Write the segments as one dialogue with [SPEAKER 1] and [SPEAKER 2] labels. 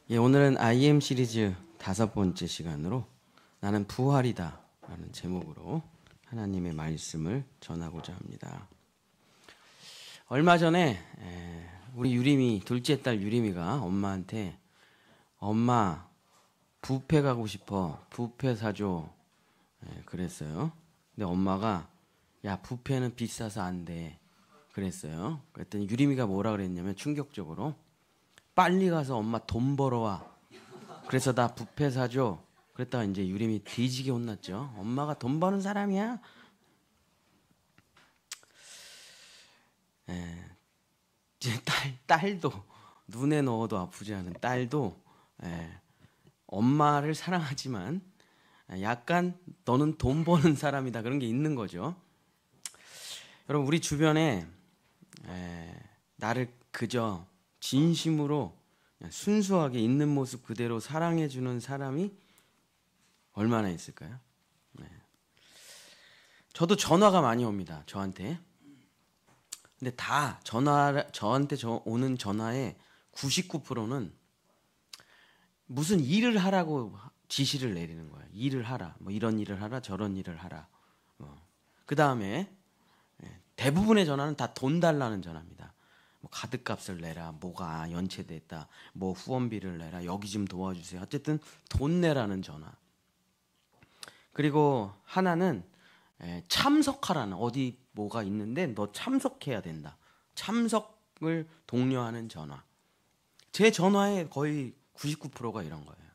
[SPEAKER 1] 예, 오늘은 IM 시리즈 5번째 시간으로 나는 부활이다 라는 제목으로 하나님의 말씀을 전하고자 합니다. 얼마 전에 우리 유림이, 둘째 딸 유림이가 엄마한테 엄마 뷔페 가고 싶어, 뷔페 사줘 그랬어요. 근데 엄마가 야 뷔페는 비싸서 안 돼 그랬어요. 그랬더니 유림이가 뭐라 그랬냐면 충격적으로 빨리 가서 엄마 돈 벌어와. 그래서 나 뷔페 사줘. 그랬다가 이제 유림이 뒤지게 혼났죠. 엄마가 돈 버는 사람이야. 이제 딸도 눈에 넣어도 아프지 않은 딸도 엄마를 사랑하지만 약간 너는 돈 버는 사람이다 그런 게 있는 거죠. 여러분 우리 주변에 나를 그저 진심으로 순수하게 있는 모습 그대로 사랑해주는 사람이 얼마나 있을까요? 저도 전화가 많이 옵니다. 저한테. 근데 다 저한테 오는 전화의 99%는 무슨 일을 하라고 지시를 내리는 거예요. 일을 하라. 뭐 이런 일을 하라, 저런 일을 하라. 그 다음에 대부분의 전화는 다 돈 달라는 전화입니다. 뭐 카드값을 내라, 뭐가 연체됐다, 뭐 후원비를 내라, 여기 좀 도와주세요. 어쨌든 돈 내라는 전화. 그리고 하나는 참석하라는, 어디 뭐가 있는데 너 참석해야 된다. 참석을 독려하는 전화. 제 전화의 거의 99%가 이런 거예요.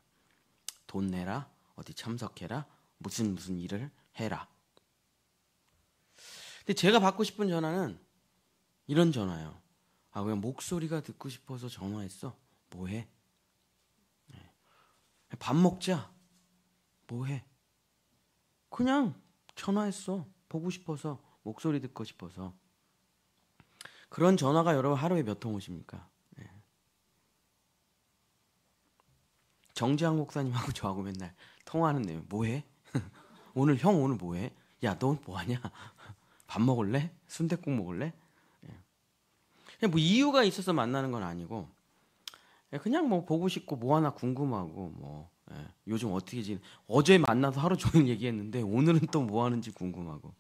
[SPEAKER 1] 돈 내라, 어디 참석해라, 무슨 일을 해라. 근데 제가 받고 싶은 전화는 이런 전화예요. 아, 그냥 목소리가 듣고 싶어서 전화했어. 뭐해? 밥 먹자. 뭐해? 그냥 전화했어. 보고 싶어서, 목소리 듣고 싶어서. 그런 전화가 여러분 하루에 몇 통 오십니까? 정재학 목사님하고 저하고 맨날 통화하는 내용. 뭐해? 오늘 뭐해? 야, 너 뭐하냐? 밥 먹을래? 순댓국 먹을래? 그냥 뭐 이유가 있어서 만나는 건 아니고 그냥 뭐 보고 싶고 뭐 하나 궁금하고 뭐 요즘 어떻게 어제 만나서 하루 종일 얘기했는데 오늘은 또 뭐 하는지 궁금하고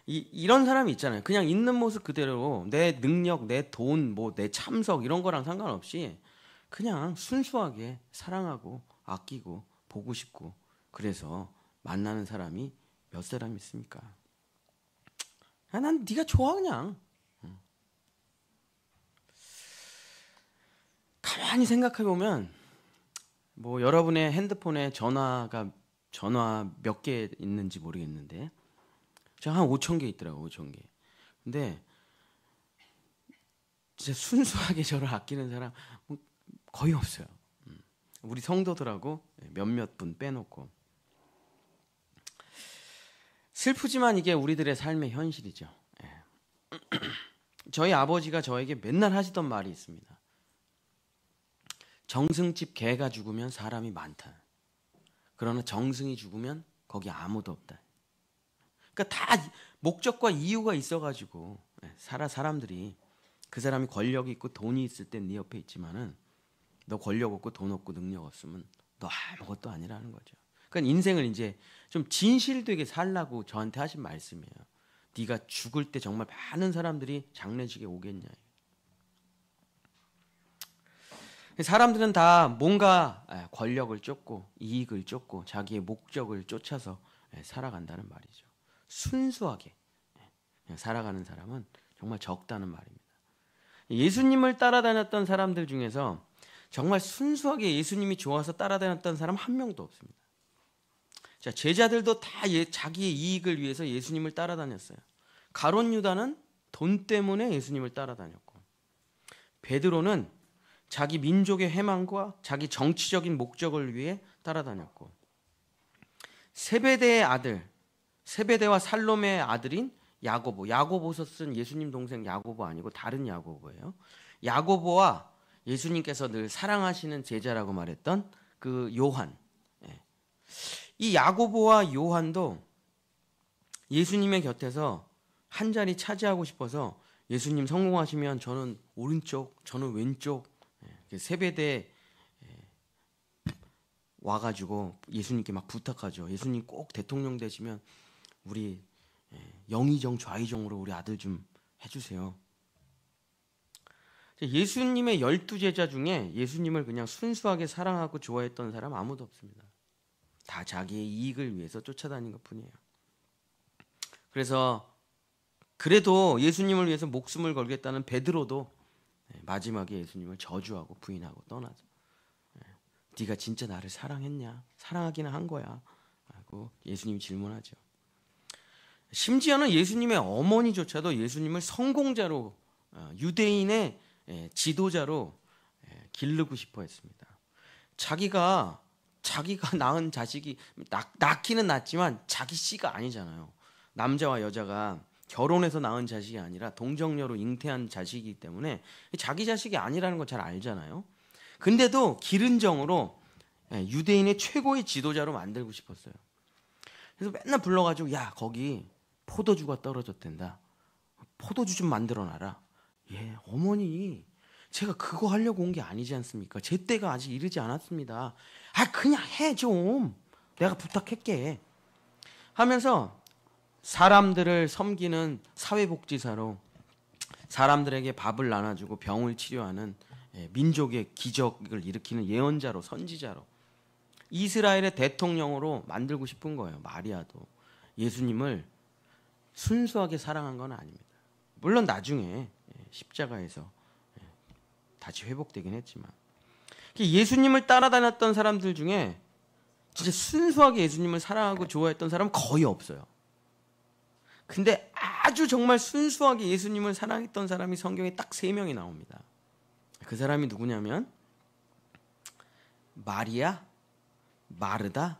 [SPEAKER 1] 이런 사람이 있잖아요. 그냥 있는 모습 그대로 내 능력, 내 돈, 뭐 내 참석 이런 거랑 상관없이 그냥 순수하게 사랑하고 아끼고 보고 싶고 그래서 만나는 사람이 몇 사람 있습니까? 난 네가 좋아 그냥. 가만히 생각해 보면 뭐 여러분의 핸드폰에 전화 몇 개 있는지 모르겠는데 제가 한 5,000개 있더라고. 5,000개. 근데 진짜 순수하게 저를 아끼는 사람 거의 없어요. 우리 성도들하고 몇몇 분 빼놓고. 슬프지만 이게 우리들의 삶의 현실이죠. 저희 아버지가 저에게 맨날 하시던 말이 있습니다. 정승집 개가 죽으면 사람이 많다. 그러나 정승이 죽으면 거기 아무도 없다. 그러니까 다 목적과 이유가 있어가지고 사람들이 그 사람이 권력이 있고 돈이 있을 땐 네 옆에 있지만은 너 권력 없고 돈 없고 능력 없으면 너 아무것도 아니라는 거죠. 그러니까 인생을 이제 좀 진실되게 살라고 저한테 하신 말씀이에요. 네가 죽을 때 정말 많은 사람들이 장례식에 오겠냐. 사람들은 다 뭔가 권력을 쫓고 이익을 쫓고 자기의 목적을 쫓아서 살아간다는 말이죠. 순수하게 살아가는 사람은 정말 적다는 말입니다. 예수님을 따라다녔던 사람들 중에서 정말 순수하게 예수님이 좋아서 따라다녔던 사람 한 명도 없습니다. 자, 제자들도 다 자기의 이익을 위해서 예수님을 따라다녔어요. 가룟 유다는 돈 때문에 예수님을 따라다녔고 베드로는 자기 민족의 해망과 자기 정치적인 목적을 위해 따라다녔고 세베대와 살로메의 아들인 야고보서 쓴 예수님 동생 야고보 아니고 다른 야고보예요. 야고보와 예수님께서 늘 사랑하시는 제자라고 말했던 그 요한. 이 야고보와 요한도 예수님의 곁에서 한 자리 차지하고 싶어서 예수님 성공하시면 저는 오른쪽, 저는 왼쪽 세베대 와가지고 예수님께 막 부탁하죠. 예수님 꼭 대통령 되시면 우리 영의정 좌의정으로 우리 아들 좀 해주세요. 예수님의 12제자 중에 예수님을 그냥 순수하게 사랑하고 좋아했던 사람 아무도 없습니다. 다 자기의 이익을 위해서 쫓아다닌 것뿐이에요. 그래서 그래도 예수님을 위해서 목숨을 걸겠다는 베드로도 마지막에 예수님을 저주하고 부인하고 떠나죠. 네가 진짜 나를 사랑했냐? 사랑하기는 한 거야 하고 예수님이 질문하죠. 심지어는 예수님의 어머니조차도 예수님을 성공자로, 유대인의 지도자로 기르고 싶어 했습니다. 자기가 낳은 자식이 낳기는 낳지만 자기 씨가 아니잖아요. 남자와 여자가 결혼해서 낳은 자식이 아니라 동정녀로 잉태한 자식이기 때문에 자기 자식이 아니라는 걸 잘 알잖아요. 근데도 기른 정으로 유대인의 최고의 지도자로 만들고 싶었어요. 그래서 맨날 불러가지고 야 거기 포도주가 떨어졌댄다. 포도주 좀 만들어놔라. 예, 어머니 제가 그거 하려고 온 게 아니지 않습니까? 제 때가 아직 이르지 않았습니다. 아 그냥 해 좀. 내가 부탁할게. 하면서 사람들을 섬기는 사회복지사로 사람들에게 밥을 나눠주고 병을 치료하는 민족의 기적을 일으키는 예언자로 선지자로 이스라엘의 대통령으로 만들고 싶은 거예요. 마리아도 예수님을 순수하게 사랑한 건 아닙니다. 물론 나중에 십자가에서 다시 회복되긴 했지만 예수님을 따라다녔던 사람들 중에 진짜 순수하게 예수님을 사랑하고 좋아했던 사람은 거의 없어요. 근데 아주 정말 순수하게 예수님을 사랑했던 사람이 성경에 딱 3명이 나옵니다. 그 사람이 누구냐면 마리아, 마르다,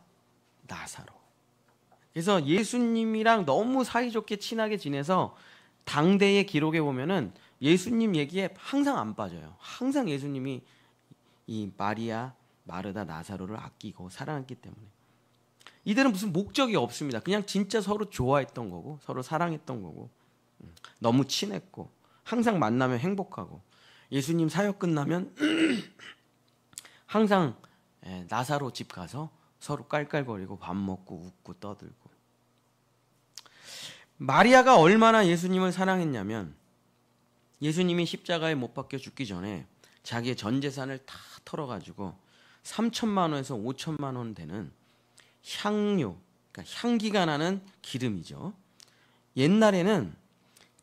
[SPEAKER 1] 나사로. 그래서 예수님이랑 너무 사이좋게 친하게 지내서 당대의 기록에 보면은 예수님 얘기에 항상 안 빠져요. 항상 예수님이 이 마리아, 마르다, 나사로를 아끼고 사랑했기 때문에. 이들은 무슨 목적이 없습니다. 그냥 진짜 서로 좋아했던 거고 서로 사랑했던 거고 너무 친했고 항상 만나면 행복하고 예수님 사역 끝나면 항상 나사로 집 가서 서로 깔깔거리고 밥 먹고 웃고 떠들고. 마리아가 얼마나 예수님을 사랑했냐면 예수님이 십자가에 못 박혀 죽기 전에 자기의 전 재산을 다 털어가지고 3천만 원에서 5천만 원 되는 향료, 그러니까 향기가 나는 기름이죠. 옛날에는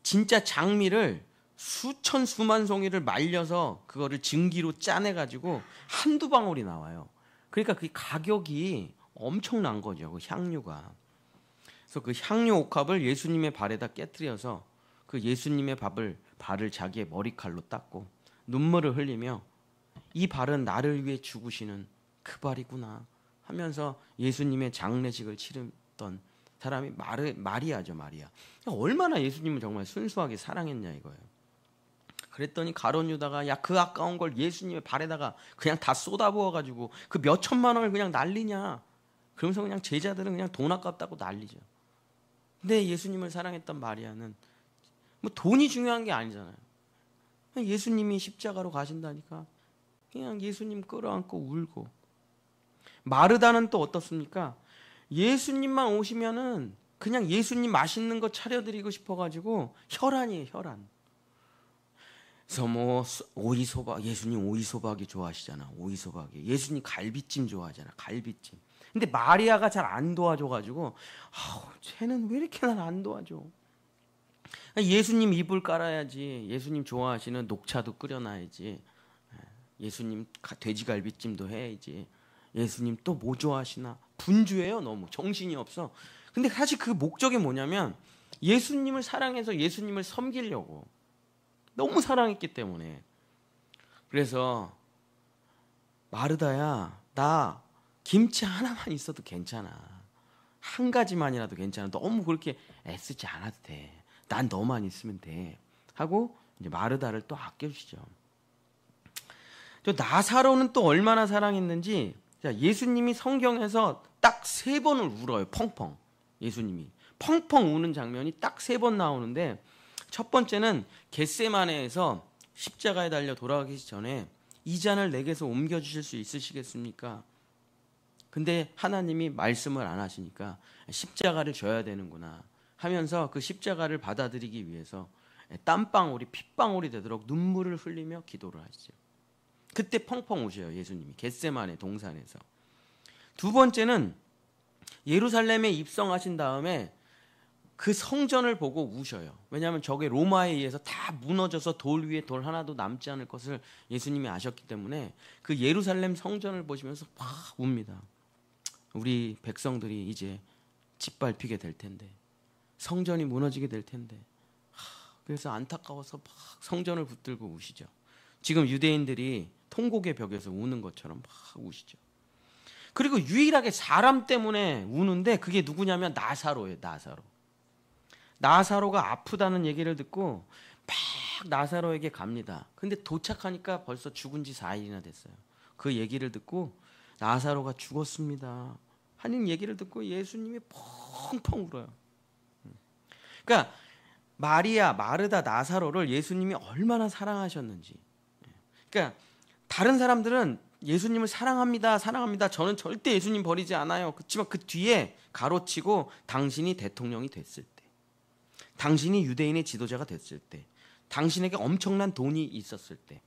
[SPEAKER 1] 진짜 장미를 수천 수만 송이를 말려서 그거를 증기로 짜내가지고 한두 방울이 나와요. 그러니까 그 가격이 엄청난 거죠. 그 향료가. 그래서 그 향료 옥합을 예수님의 발에다 깨뜨려서 그 예수님의 발을 자기의 머리칼로 닦고 눈물을 흘리며 이 발은 나를 위해 죽으시는 그 발이구나 하면서 예수님의 장례식을 치렀던 사람이 마리아죠. 마리아. 얼마나 예수님을 정말 순수하게 사랑했냐 이거예요. 그랬더니 가룟 유다가 야 그 아까운 걸 예수님의 발에다가 그냥 다 쏟아부어가지고 그 몇 천만 원을 그냥 난리냐. 그러면서 그냥 제자들은 그냥 돈 아깝다고 난리죠. 근데 예수님을 사랑했던 마리아는 뭐 돈이 중요한 게 아니잖아요. 그냥 예수님이 십자가로 가신다니까 그냥 예수님 끌어안고 울고. 마르다는 또 어떻습니까? 예수님만 오시면은 그냥 예수님 맛있는 거 차려드리고 싶어가지고 혈안이에요, 혈안. 그래서 뭐 오이소박, 예수님 오이소박이 좋아하시잖아. 오이소박이. 예수님 갈비찜 좋아하잖아. 갈비찜. 근데 마리아가 잘 안 도와줘가지고 쟤는 왜 이렇게 날 안 도와줘? 예수님 이불 깔아야지. 예수님 좋아하시는 녹차도 끓여놔야지. 예수님 돼지갈비찜도 해야지. 예수님 또 뭐 좋아하시나? 분주해요. 너무 정신이 없어. 근데 사실 그 목적이 뭐냐면 예수님을 사랑해서 예수님을 섬기려고. 너무 사랑했기 때문에. 그래서 마르다야 나 김치 하나만 있어도 괜찮아. 한 가지만이라도 괜찮아. 너무 그렇게 애쓰지 않아도 돼. 난 너만 있으면 돼. 하고 이제 마르다를 또 아껴주시죠. 저 나사로는 또 얼마나 사랑했는지 예수님이 성경에서 딱 3번을 울어요. 펑펑. 예수님이 펑펑 우는 장면이 딱 3번 나오는데 첫 번째는 겟세마네에서 십자가에 달려 돌아가기 전에 이 잔을 내게서 옮겨주실 수 있으시겠습니까? 근데 하나님이 말씀을 안 하시니까 십자가를 져야 되는구나 하면서 그 십자가를 받아들이기 위해서 땀방울이 핏방울이 되도록 눈물을 흘리며 기도를 하시죠. 그때 펑펑 우셔요. 예수님이 겟세마네 동산에서. 두 번째는 예루살렘에 입성하신 다음에 그 성전을 보고 우셔요. 왜냐하면 저게 로마에 의해서 다 무너져서 돌 위에 돌 하나도 남지 않을 것을 예수님이 아셨기 때문에 그 예루살렘 성전을 보시면서 막 웁니다. 우리 백성들이 이제 짓밟히게 될 텐데, 성전이 무너지게 될 텐데, 그래서 안타까워서 막 성전을 붙들고 우시죠. 지금 유대인들이 통곡의 벽에서 우는 것처럼 막 우시죠. 그리고 유일하게 사람 때문에 우는데 그게 누구냐면 나사로예요. 나사로가 아프다는 얘기를 듣고 막 나사로에게 갑니다. 근데 도착하니까 벌써 죽은 지 4일이나 됐어요. 그 얘기를 듣고 나사로가 죽었습니다 하는 얘기를 듣고 예수님이 펑펑 울어요. 그러니까 마리아, 마르다, 나사로를 예수님이 얼마나 사랑하셨는지. 그러니까 다른 사람들은 예수님을 사랑합니다. 저는 절대 예수님 버리지 않아요. 그렇지만 그 뒤에 가로치고 당신이 대통령이 됐을 때, 당신이 유대인의 지도자가 됐을 때, 당신에게 엄청난 돈이 있었을 때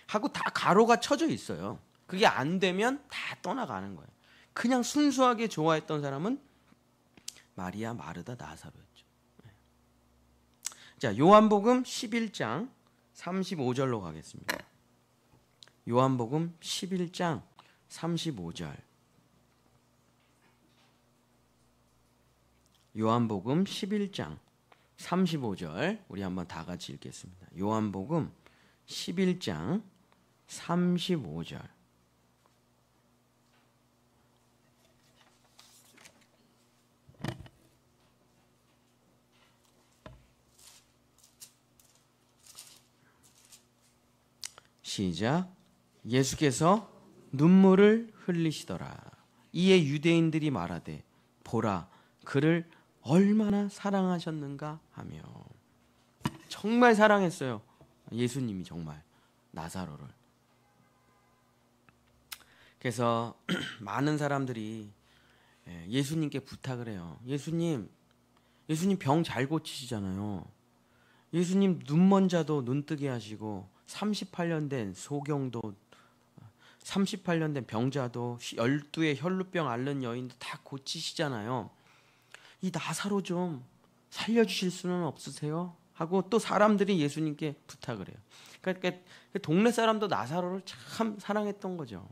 [SPEAKER 1] 하고 다 가로가 쳐져 있어요. 그게 안 되면 다 떠나가는 거예요. 그냥 순수하게 좋아했던 사람은 마리아, 마르다, 나사로였죠. 자, 요한복음 11장 35절로 가겠습니다. 요한복음 11장 35절. 요한복음 11장 35절 우리 한번 다 같이 읽겠습니다. 요한복음 11장 35절. 시작. 예수께서 눈물을 흘리시더라. 이에 유대인들이 말하되 보라 그를 얼마나 사랑하셨는가 하며. 정말 사랑했어요. 예수님이 정말 나사로를. 그래서 많은 사람들이 예수님께 부탁을 해요. 예수님 병 잘 고치시잖아요. 예수님 눈먼 자도 눈 뜨게 하시고 38년 된 소경도 38년 된 병자도 12의 혈루병 앓는 여인도 다 고치시잖아요. 이 나사로 좀 살려주실 수는 없으세요? 하고 또 사람들이 예수님께 부탁을 해요. 그러니까 동네 사람도 나사로를 참 사랑했던 거죠.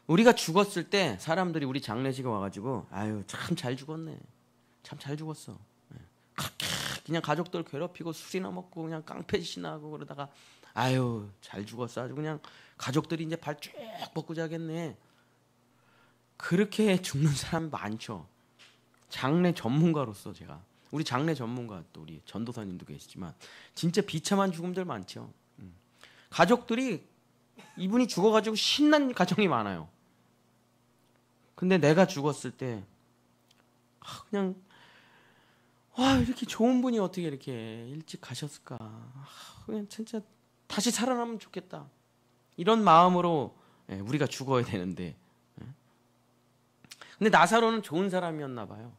[SPEAKER 1] 우리가 죽었을 때 사람들이 우리 장례식에 와가지고 아유 참 잘 죽었네, 참 잘 죽었어, 그냥 가족들 괴롭히고 술이나 먹고 그냥 깡패짓이나 하고 그러다가 아유 잘 죽었어, 아주 그냥 가족들이 이제 발 쭉 뻗고 자겠네, 그렇게 죽는 사람 많죠. 장례 전문가로서 제가, 우리 장례 전문가 또 우리 전도사님도 계시지만 진짜 비참한 죽음들 많죠. 가족들이 이분이 죽어가지고 신난 가정이 많아요. 근데 내가 죽었을 때 그냥 와 이렇게 좋은 분이 어떻게 이렇게 일찍 가셨을까, 그냥 진짜 다시 살아나면 좋겠다, 이런 마음으로 우리가 죽어야 되는데, 근데 나사로는 좋은 사람이었나 봐요.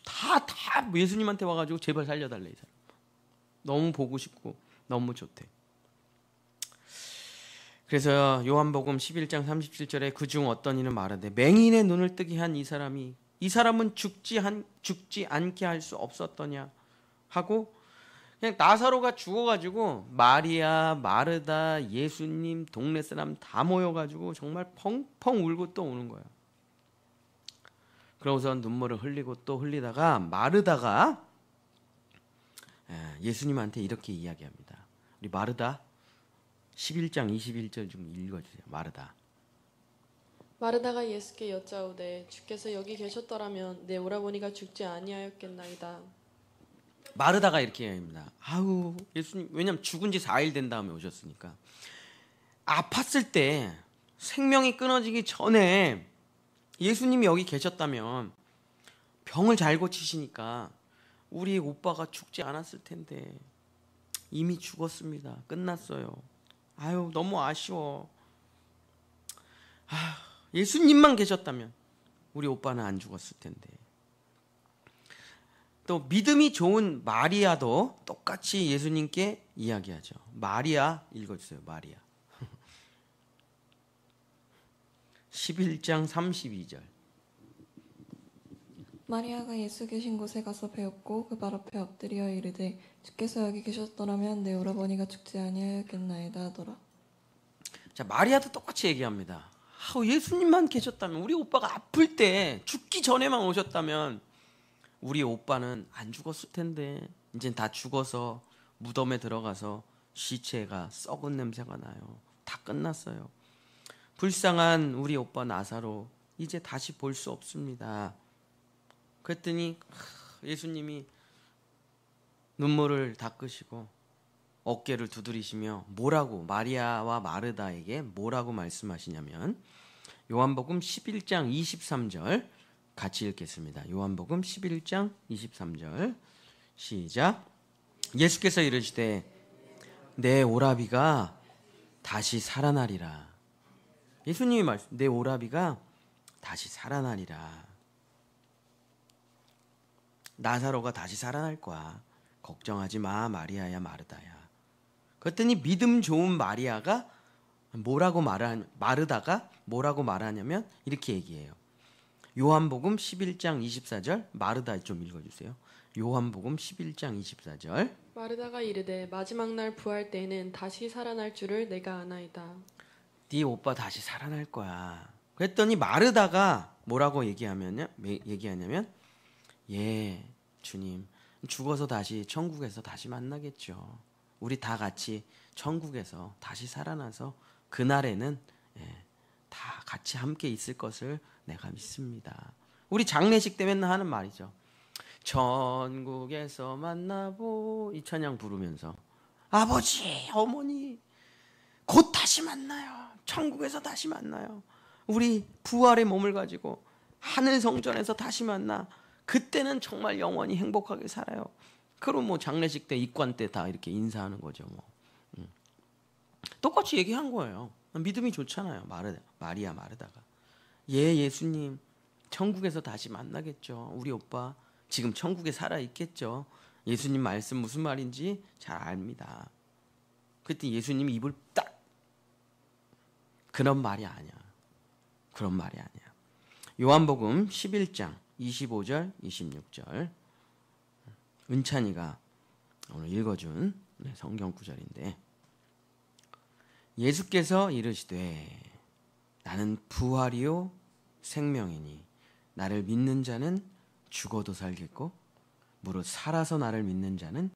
[SPEAKER 1] 다 예수님한테 와가지고 제발 살려달래, 이 사람 너무 보고 싶고 너무 좋대. 그래서 요한복음 11장 37절에 그중 어떤 이는 말하되 맹인의 눈을 뜨게 한 이 사람은 죽지 않게 할 수 없었더냐 하고, 그냥 나사로가 죽어가지고 마리아, 마르다, 예수님, 동네 사람 다 모여가지고 정말 펑펑 울고 또 우는 거예요. 그러고서 눈물을 흘리고 또 흘리다가 마르다가 예수님한테 이렇게 이야기합니다. 우리 마르다 11장 21절 좀 읽어주세요.
[SPEAKER 2] 마르다가 예수께 여짜오되 주께서 여기 계셨더라면 내 오라버니가 죽지 아니하였겠나이다.
[SPEAKER 1] 마르다가 이렇게 이야기합니다. 아우 예수님, 왜냐면 죽은 지 4일 된 다음에 오셨으니까 아팠을 때 생명이 끊어지기 전에 예수님이 여기 계셨다면 병을 잘 고치시니까 우리 오빠가 죽지 않았을 텐데 이미 죽었습니다. 끝났어요. 아유 너무 아쉬워. 예수님만 계셨다면 우리 오빠는 안 죽었을 텐데. 또 믿음이 좋은 마리아도 똑같이 예수님께 이야기하죠. 마리아 읽어주세요. 마리아 11장 32절.
[SPEAKER 3] 마리아가 예수 계신 곳에 가서 배웠고 그 발 앞에 엎드려 이르되 주께서 여기 계셨더라면 내 오라버니가 죽지 아니하였겠나이다 하더라.
[SPEAKER 1] 자, 마리아도 똑같이 얘기합니다. 예수님만 계셨다면, 우리 오빠가 아플 때 죽기 전에만 오셨다면 우리 오빠는 안 죽었을 텐데. 이젠 다 죽어서 무덤에 들어가서 시체가 썩은 냄새가 나요. 다 끝났어요. 불쌍한 우리 오빠 나사로 이제 다시 볼 수 없습니다. 그랬더니 예수님이 눈물을 닦으시고 어깨를 두드리시며 뭐라고, 마리아와 마르다에게 뭐라고 말씀하시냐면, 요한복음 11장 23절 같이 읽겠습니다. 요한복음 11장 23절 시작. 예수께서 이르시되 내 오라비가 다시 살아나리라. 예수님이 말씀, 내 오라비가 다시 살아나리라. 나사로가 다시 살아날 거야. 걱정하지 마, 마리아야, 마르다야. 그랬더니 믿음 좋은 마리아가 마르다가 뭐라고 말하냐면 이렇게 얘기해요. 요한복음 11장 24절, 마르다 좀 읽어주세요. 요한복음 11장 24절.
[SPEAKER 2] 마르다가 이르되 마지막 날 부활 때에는 다시 살아날 줄을 내가 아나이다.
[SPEAKER 1] 네 오빠 다시 살아날 거야. 그랬더니 마르다가 뭐라고 얘기하냐면 예, 주님, 죽어서 다시 천국에서 다시 만나겠죠. 우리 다 같이 천국에서 다시 살아나서 그날에는 다 같이 함께 있을 것을 내가 믿습니다. 우리 장례식 때 맨날 하는 말이죠. 천국에서 만나보, 이 찬양 부르면서 아버지, 어머니 곧 다시 만나요. 천국에서 다시 만나요. 우리 부활의 몸을 가지고 하늘 성전에서 다시 만나. 그때는 정말 영원히 행복하게 살아요. 그럼 뭐 장례식 때, 입관 때 다 이렇게 인사하는 거죠. 뭐 똑같이 얘기한 거예요. 믿음이 좋잖아요. 마리아 마르다가 예수님 천국에서 다시 만나겠죠. 우리 오빠 지금 천국에 살아 있겠죠. 예수님 말씀 무슨 말인지 잘 압니다. 그때 예수님이 입을 딱, 그런 말이 아니야. 그런 말이 아니야. 요한복음 11장 25절 26절 은찬이가 오늘 읽어준 성경 구절인데, 예수께서 이르시되 나는 부활이요 생명이니 나를 믿는 자는 죽어도 살겠고 무릇 살아서 나를 믿는 자는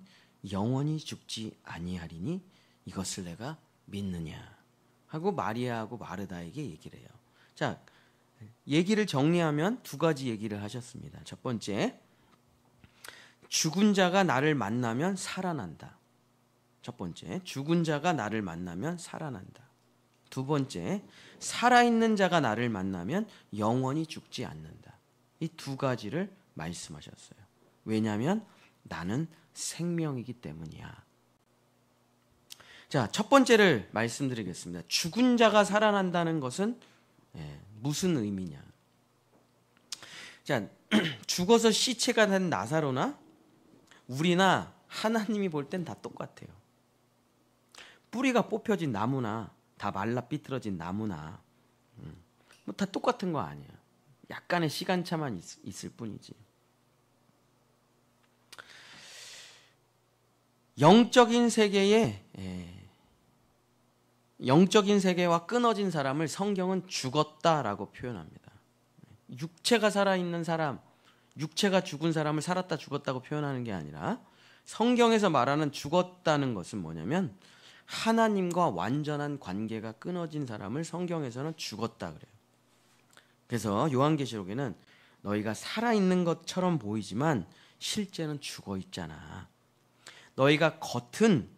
[SPEAKER 1] 영원히 죽지 아니하리니 이것을 내가 믿느냐 하고 마리아하고 마르다에게 얘기를 해요. 자, 얘기를 정리하면 두 가지 얘기를 하셨습니다. 첫 번째, 죽은 자가 나를 만나면 살아난다. 첫 번째, 죽은 자가 나를 만나면 살아난다. 두 번째, 살아있는 자가 나를 만나면 영원히 죽지 않는다. 이 두 가지를 말씀하셨어요. 왜냐하면 나는 생명이기 때문이야. 자, 첫 번째를 말씀드리겠습니다. 죽은 자가 살아난다는 것은 무슨 의미냐? 자, 죽어서 시체가 된 나사로나 우리나 하나님이 볼 땐 다 똑같아요. 뿌리가 뽑혀진 나무나 다 말라 삐뚤어진 나무나 뭐 다 똑같은 거 아니에요. 약간의 시간차만 있을 뿐이지. 영적인 세계와 끊어진 사람을 성경은 죽었다라고 표현합니다. 육체가 살아있는 사람, 육체가 죽은 사람을 살았다 죽었다고 표현하는 게 아니라, 성경에서 말하는 죽었다는 것은 뭐냐면 하나님과 완전한 관계가 끊어진 사람을 성경에서는 죽었다 그래요. 그래서 요한계시록에는 너희가 살아있는 것처럼 보이지만 실제는 죽어 있잖아. 너희가 겉은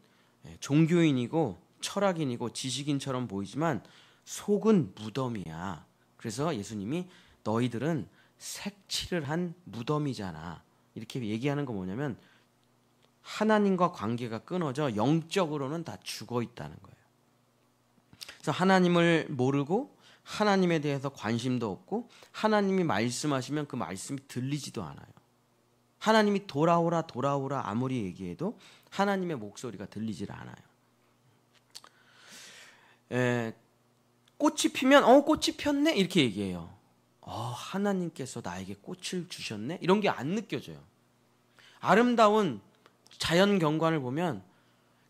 [SPEAKER 1] 종교인이고 철학인이고 지식인처럼 보이지만 속은 무덤이야. 그래서 예수님이 너희들은 색칠을 한 무덤이잖아. 이렇게 얘기하는 거 뭐냐면 하나님과 관계가 끊어져 영적으로는 다 죽어 있다는 거예요. 그래서 하나님을 모르고 하나님에 대해서 관심도 없고 하나님이 말씀하시면 그 말씀이 들리지도 않아요. 하나님이 돌아오라 돌아오라 아무리 얘기해도 하나님의 목소리가 들리질 않아요. 꽃이 피면 꽃이 폈네 이렇게 얘기해요. 하나님께서 나에게 꽃을 주셨네 이런 게 안 느껴져요. 아름다운 자연 경관을 보면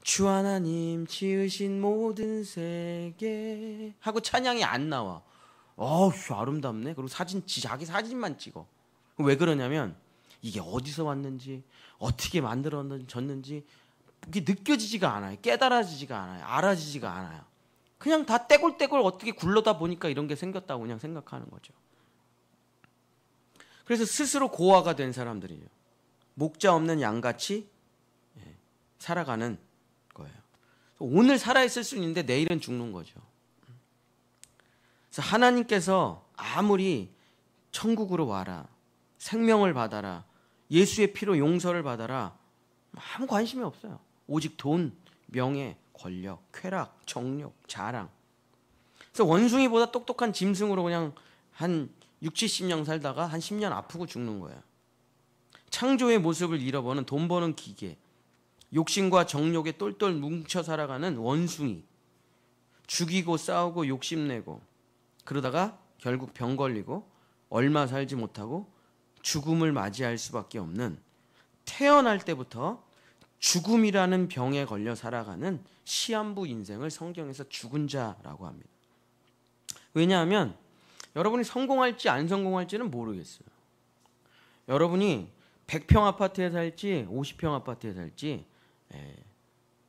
[SPEAKER 1] 주 하나님 지으신 모든 세계 하고 찬양이 안 나와. 아름답네. 그리고 자기 사진만 찍어. 왜 그러냐면 이게 어디서 왔는지 어떻게 만들어졌는지 이게 느껴지지가 않아요. 깨달아지지가 않아요. 알아지지가 않아요. 그냥 다 떼굴떼굴 어떻게 굴러다 보니까 이런 게 생겼다고 그냥 생각하는 거죠. 그래서 스스로 고아가 된 사람들이에요. 목자 없는 양같이 살아가는 거예요. 오늘 살아있을 수 있는데 내일은 죽는 거죠. 그래서 하나님께서 아무리 천국으로 와라, 생명을 받아라, 예수의 피로 용서를 받아라 아무 관심이 없어요. 오직 돈, 명예, 권력, 쾌락, 정욕, 자랑. 그래서 원숭이보다 똑똑한 짐승으로 그냥 한 60-70년 살다가 한 10년 아프고 죽는 거예요. 창조의 모습을 잃어버는 돈 버는 기계, 욕심과 정욕에 똘똘 뭉쳐 살아가는 원숭이, 죽이고 싸우고 욕심내고 그러다가 결국 병 걸리고 얼마 살지 못하고 죽음을 맞이할 수밖에 없는, 태어날 때부터 죽음이라는 병에 걸려 살아가는 시한부 인생을 성경에서 죽은 자라고 합니다. 왜냐하면 여러분이 성공할지 안 성공할지는 모르겠어요. 여러분이 100평 아파트에 살지 50평 아파트에 살지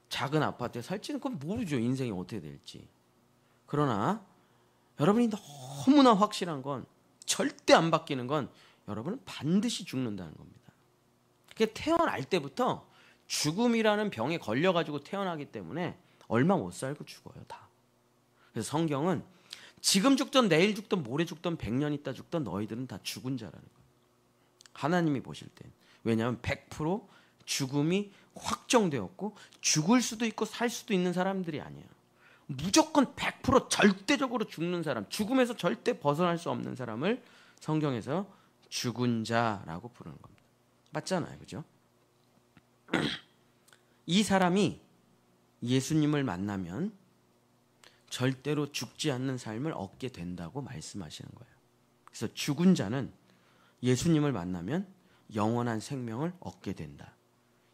[SPEAKER 1] 작은 아파트에 살지는 그건 모르죠. 인생이 어떻게 될지. 그러나 여러분이 너무나 확실한 건, 절대 안 바뀌는 건 여러분은 반드시 죽는다는 겁니다. 그게 태어날 때부터 죽음이라는 병에 걸려가지고 태어나기 때문에 얼마 못 살고 죽어요. 다. 그래서 성경은 지금 죽든 내일 죽든 모레 죽든 100년 있다 죽든 너희들은 다 죽은 자라는 거예요. 하나님이 보실 때. 왜냐하면 100% 죽음이 확정되었고 죽을 수도 있고 살 수도 있는 사람들이 아니에요. 무조건 100% 절대적으로 죽는 사람, 죽음에서 절대 벗어날 수 없는 사람을 성경에서 죽은 자라고 부르는 겁니다. 맞잖아요. 그죠? 이 사람이 예수님을 만나면 절대로 죽지 않는 삶을 얻게 된다고 말씀하시는 거예요. 그래서 죽은 자는 예수님을 만나면 영원한 생명을 얻게 된다.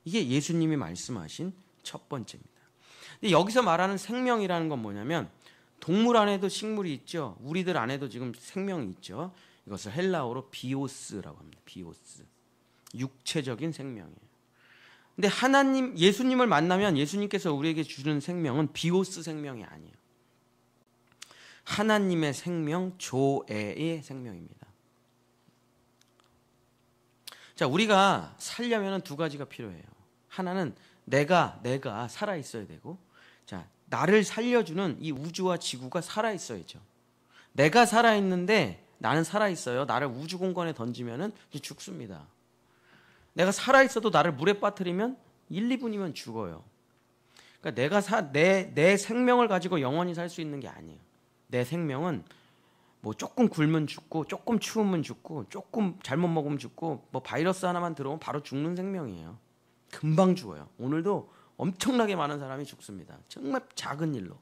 [SPEAKER 1] 이게 예수님이 말씀하신 첫 번째입니다. 근데 여기서 말하는 생명이라는 건 뭐냐면, 동물 안에도 식물이 있죠. 우리들 안에도 지금 생명이 있죠. 이것을 헬라어로 비오스라고 합니다. 비오스. 육체적인 생명이에요. 근데 예수님을 만나면 예수님께서 우리에게 주는 생명은 비오스 생명이 아니에요. 하나님의 생명, 조에의 생명입니다. 자, 우리가 살려면 두 가지가 필요해요. 하나는 내가 살아 있어야 되고, 자, 나를 살려주는 이 우주와 지구가 살아 있어야죠. 내가 살아 있는데 나는 살아 있어요. 나를 우주 공간에 던지면은 이제 죽습니다. 내가 살아 있어도 나를 물에 빠뜨리면 1, 2분이면 죽어요. 그러니까 내 생명을 가지고 영원히 살 수 있는 게 아니에요. 내 생명은 뭐 조금 굶으면 죽고, 조금 추우면 죽고, 조금 잘못 먹으면 죽고, 뭐 바이러스 하나만 들어오면 바로 죽는 생명이에요. 금방 죽어요. 오늘도 엄청나게 많은 사람이 죽습니다. 정말 작은 일로.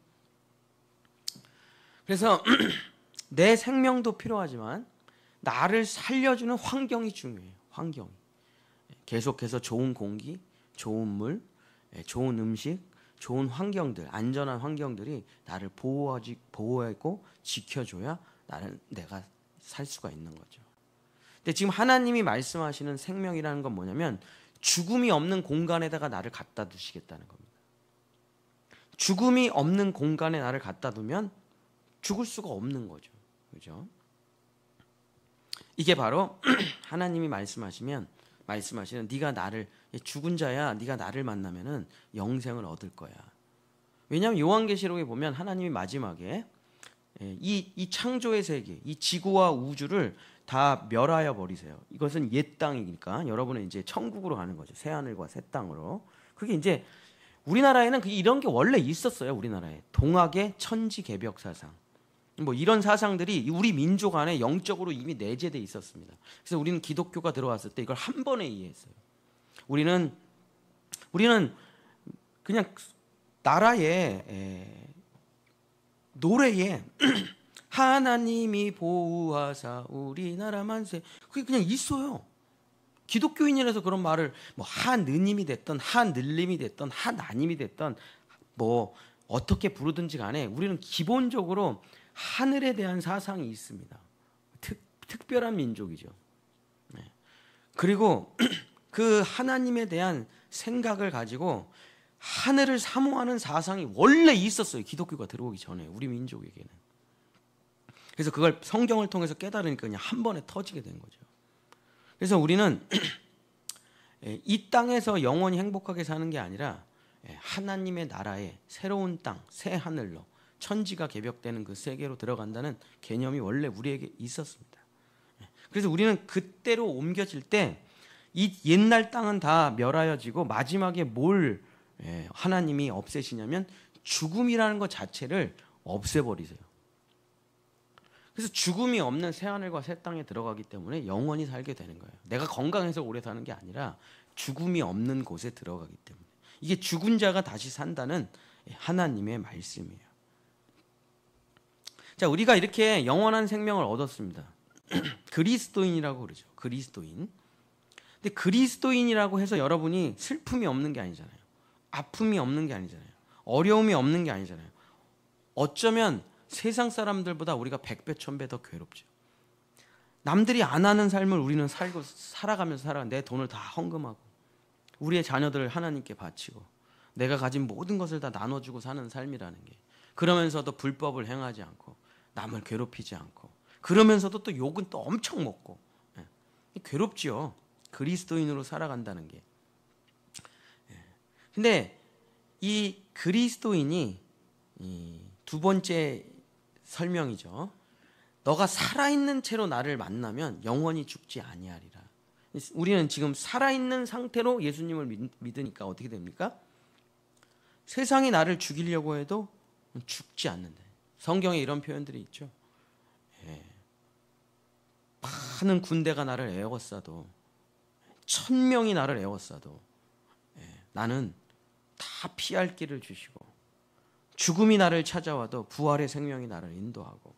[SPEAKER 1] 그래서 내 생명도 필요하지만 나를 살려주는 환경이 중요해요. 환경이. 계속해서 좋은 공기, 좋은 물, 좋은 음식, 좋은 환경들, 안전한 환경들이 나를 보호하고 지켜줘야 내가 살 수가 있는 거죠. 근데 지금 하나님이 말씀하시는 생명이라는 건 뭐냐면, 죽음이 없는 공간에다가 나를 갖다 두시겠다는 겁니다. 죽음이 없는 공간에 나를 갖다 두면 죽을 수가 없는 거죠. 그죠? 이게 바로 하나님이 말씀하시는 네가 나를, 죽은 자야, 네가 나를 만나면은 영생을 얻을 거야. 왜냐하면 요한계시록에 보면 하나님이 마지막에 이 창조의 세계, 이 지구와 우주를 다 멸하여 버리세요. 이것은 옛 땅이니까 여러분은 이제 천국으로 가는 거죠. 새 하늘과 새 땅으로. 그게 이제 우리나라에는 이런 게 원래 있었어요. 우리나라에 동학의 천지개벽 사상. 뭐 이런 사상들이 우리 민족 안에 영적으로 이미 내재돼 있었습니다. 그래서 우리는 기독교가 들어왔을 때 이걸 한 번에 이해했어요. 우리는 그냥 나라의 노래에 하나님이 보호하사 우리나라 만세, 그게 그냥 있어요. 기독교인이라서 그런 말을 뭐 하느님이 됐던 하늘님이 됐던 하나님이 됐던 뭐 어떻게 부르든지 간에 우리는 기본적으로 하늘에 대한 사상이 있습니다. 특별한 민족이죠. 그리고 그 하나님에 대한 생각을 가지고 하늘을 사모하는 사상이 원래 있었어요. 기독교가 들어오기 전에 우리 민족에게는. 그래서 그걸 성경을 통해서 깨달으니까 그냥 한 번에 터지게 된 거죠. 그래서 우리는 이 땅에서 영원히 행복하게 사는 게 아니라 하나님의 나라에 새로운 땅, 새 하늘로 천지가 개벽되는 그 세계로 들어간다는 개념이 원래 우리에게 있었습니다. 그래서 우리는 그때로 옮겨질 때 이 옛날 땅은 다 멸하여지고 마지막에 뭘 하나님이 없애시냐면 죽음이라는 것 자체를 없애버리세요. 그래서 죽음이 없는 새 하늘과 새 땅에 들어가기 때문에 영원히 살게 되는 거예요. 내가 건강해서 오래 사는 게 아니라 죽음이 없는 곳에 들어가기 때문에. 이게 죽은 자가 다시 산다는 하나님의 말씀이에요. 자, 우리가 이렇게 영원한 생명을 얻었습니다. 그리스도인이라고 그러죠. 그리스도인. 근데 그리스도인이라고 해서 여러분이 슬픔이 없는 게 아니잖아요. 아픔이 없는 게 아니잖아요. 어려움이 없는 게 아니잖아요. 어쩌면 세상 사람들보다 우리가 100배, 1000배 더 괴롭죠. 남들이 안 하는 삶을 우리는 살아가면서 내 돈을 다 헌금하고 우리의 자녀들을 하나님께 바치고 내가 가진 모든 것을 다 나눠주고 사는 삶이라는 게, 그러면서도 불법을 행하지 않고 남을 괴롭히지 않고 그러면서도 또 욕은 또 엄청 먹고 괴롭지요. 그리스도인으로 살아간다는 게. 근데 이 그리스도인이 두 번째 설명이죠. 너가 살아있는 채로 나를 만나면 영원히 죽지 아니하리라. 우리는 지금 살아있는 상태로 예수님을 믿으니까 어떻게 됩니까? 세상이 나를 죽이려고 해도 죽지 않는다. 성경에 이런 표현들이 있죠. 많은 군대가 나를 에워싸도 1000명이 나를 에워싸도 나는 다 피할 길을 주시고 죽음이 나를 찾아와도 부활의 생명이 나를 인도하고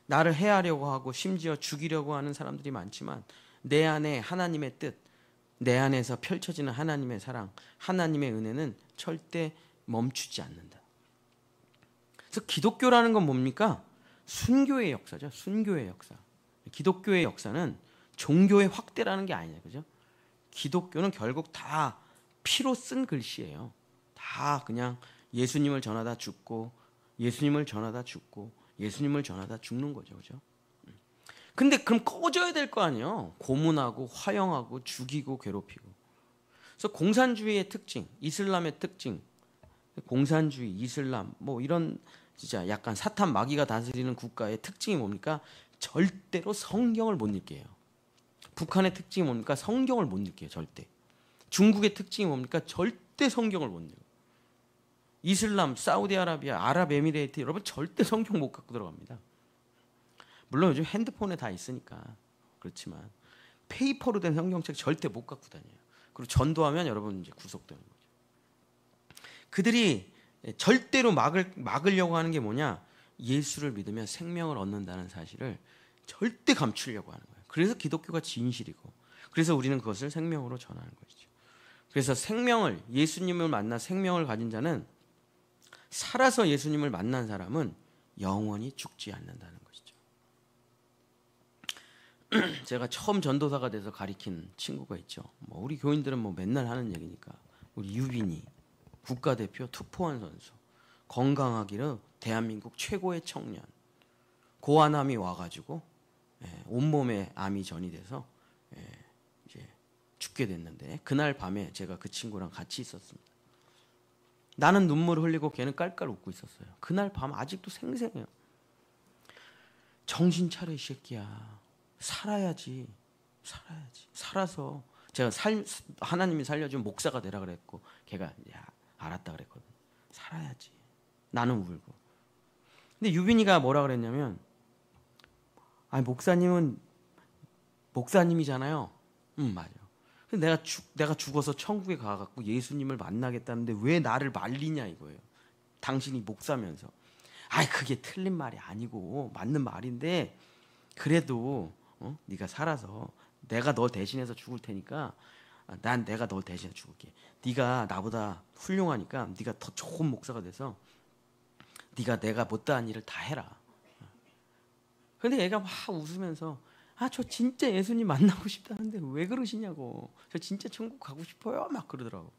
[SPEAKER 1] 나를 해하려고 하고 심지어 죽이려고 하는 사람들이 많지만 내 안에 하나님의 뜻, 내 안에서 펼쳐지는 하나님의 사랑, 하나님의 은혜는 절대 멈추지 않는다. 그래서 기독교라는 건 뭡니까? 순교의 역사죠. 순교의 역사. 기독교의 역사는 종교의 확대라는 게 아니에요. 그죠? 기독교는 결국 다 피로 쓴 글씨예요. 다 그냥 예수님을 전하다 죽고 예수님을 전하다 죽고 예수님을 전하다 죽는 거죠. 그죠? 근데 그럼 꺼져야 될 거 아니에요. 고문하고 화형하고 죽이고 괴롭히고. 그래서 공산주의의 특징, 이슬람의 특징, 공산주의, 이슬람 뭐 이런 진짜 약간 사탄 마귀가 다스리는 국가의 특징이 뭡니까? 절대로 성경을 못 읽게요. 북한의 특징이 뭡니까? 성경을 못 읽게요. 절대. 중국의 특징이 뭡니까? 절대 성경을 못 읽어요. 이슬람, 사우디아라비아, 아랍에미레이트 여러분 절대 성경 못 갖고 들어갑니다. 물론 요즘 핸드폰에 다 있으니까 그렇지만 페이퍼로 된 성경책 절대 못 갖고 다녀요. 그리고 전도하면 여러분 이제 구속되는 거죠. 그들이 절대로 막으려고 하는 게 뭐냐? 예수를 믿으면 생명을 얻는다는 사실을 절대 감추려고 하는 거예요. 그래서 기독교가 진실이고 그래서 우리는 그것을 생명으로 전하는 것이죠. 그래서 생명을, 예수님을 만나 생명을 가진 자는, 살아서 예수님을 만난 사람은 영원히 죽지 않는다는 것이죠. 제가 처음 전도사가 돼서 가리킨 친구가 있죠. 뭐 우리 교인들은 뭐 맨날 하는 얘기니까. 우리 유빈이 국가대표 투포한 선수, 건강하기로 대한민국 최고의 청년, 고아암이 와가지고 온몸에 암이 전이돼서 이제 죽게 됐는데, 그날 밤에 제가 그 친구랑 같이 있었습니다. 나는 눈물 흘리고 걔는 깔깔 웃고 있었어요. 그날 밤 아직도 생생해요. 정신 차려 이 새끼야. 살아야지. 살아서 제가 하나님이 살려준 목사가 되라 그랬고 걔가 야 알았다 그랬거든. 살아야지. 나는 울고. 근데 유빈이가 뭐라 그랬냐면, 아니 목사님은 목사님이잖아요. 맞아. 근데 내가 죽어서 천국에 가갖고 예수님을 만나겠다는데 왜 나를 말리냐 이거예요. 당신이 목사면서. 아이 그게 틀린 말이 아니고 맞는 말인데 그래도 네가 살아서 내가 너 대신해서 죽을 테니까 난 내가 너 대신해 죽을게. 네가 나보다 훌륭하니까 네가 더 좋은 목사가 돼서 네가 내가 못다한 일을 다 해라. 근데 얘가 막 웃으면서 저 진짜 예수님 만나고 싶다는데 왜 그러시냐고. 저 진짜 천국 가고 싶어요. 막 그러더라고.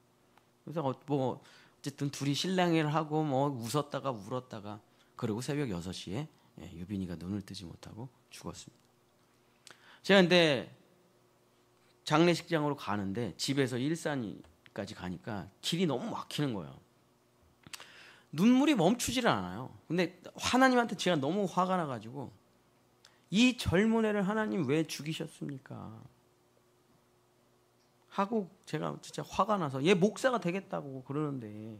[SPEAKER 1] 그래서 뭐 어쨌든 둘이 실랑이를 하고 뭐 웃었다가 울었다가 그리고 새벽 6시에 유빈이가 눈을 뜨지 못하고 죽었습니다. 제가 근데 장례식장으로 가는데 집에서 일산까지 가니까 길이 너무 막히는 거예요. 눈물이 멈추질 않아요. 근데 하나님한테 제가 너무 화가 나가지고 이 젊은 애를 하나님 왜 죽이셨습니까? 하고 제가 진짜 화가 나서 얘 목사가 되겠다고 그러는데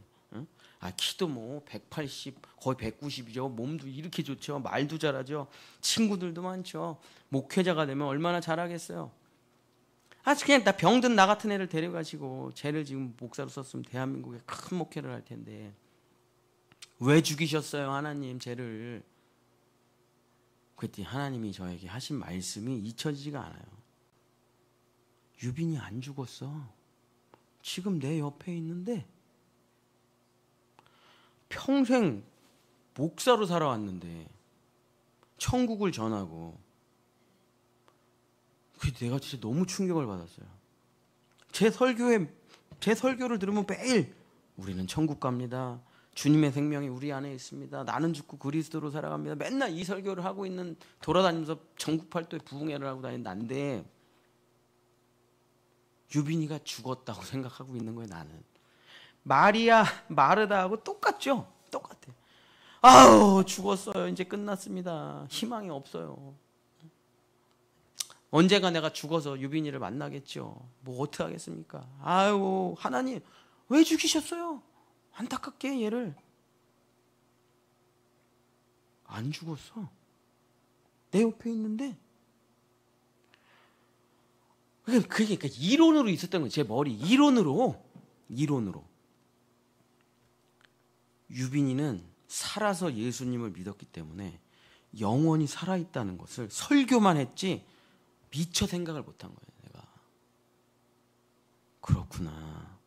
[SPEAKER 1] 키도 뭐 180 거의 190이죠. 몸도 이렇게 좋죠. 말도 잘하죠. 친구들도 많죠. 목회자가 되면 얼마나 잘하겠어요. 그냥 병든 나 같은 애를 데려가시고 쟤를 지금 목사로 썼으면 대한민국에 큰 목회를 할 텐데 왜 죽이셨어요 하나님 쟤를. 그랬더니 하나님이 저에게 하신 말씀이 잊혀지지가 않아요. 유빈이 안 죽었어. 지금 내 옆에 있는데 평생 목사로 살아왔는데 천국을 전하고 내가 진짜 너무 충격을 받았어요. 제 설교를 들으면 매일 우리는 천국 갑니다. 주님의 생명이 우리 안에 있습니다. 나는 죽고 그리스도로 살아갑니다. 맨날 이 설교를 하고 있는 돌아다니면서 전국 팔도에 부흥회를 하고 다니는 난데 유빈이가 죽었다고 생각하고 있는 거예요. 나는. 마리아 마르다하고 똑같죠. 똑같아. 아우 죽었어요. 이제 끝났습니다. 희망이 없어요. 언젠가 내가 죽어서 유빈이를 만나겠죠. 뭐 어떻게 하겠습니까? 아유 하나님 왜 죽이셨어요? 안타깝게 얘를. 안 죽었어. 내 옆에 있는데. 그게 이론으로 있었던 거예요. 제 머리 이론으로. 유빈이는 살아서 예수님을 믿었기 때문에 영원히 살아있다는 것을 설교만 했지 미처 생각을 못한 거예요. 내가. 그렇구나.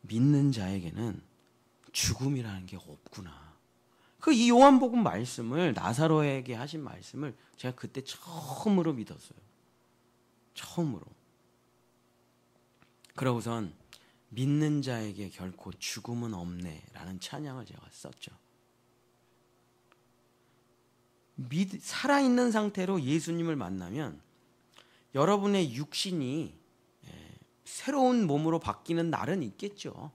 [SPEAKER 1] 믿는 자에게는 죽음이라는 게 없구나. 이 요한복음 말씀을 나사로에게 하신 말씀을 제가 그때 처음으로 믿었어요. 처음으로. 그러고선 믿는 자에게 결코 죽음은 없네라는 찬양을 제가 썼죠. 살아있는 상태로 예수님을 만나면 여러분의 육신이 새로운 몸으로 바뀌는 날은 있겠죠.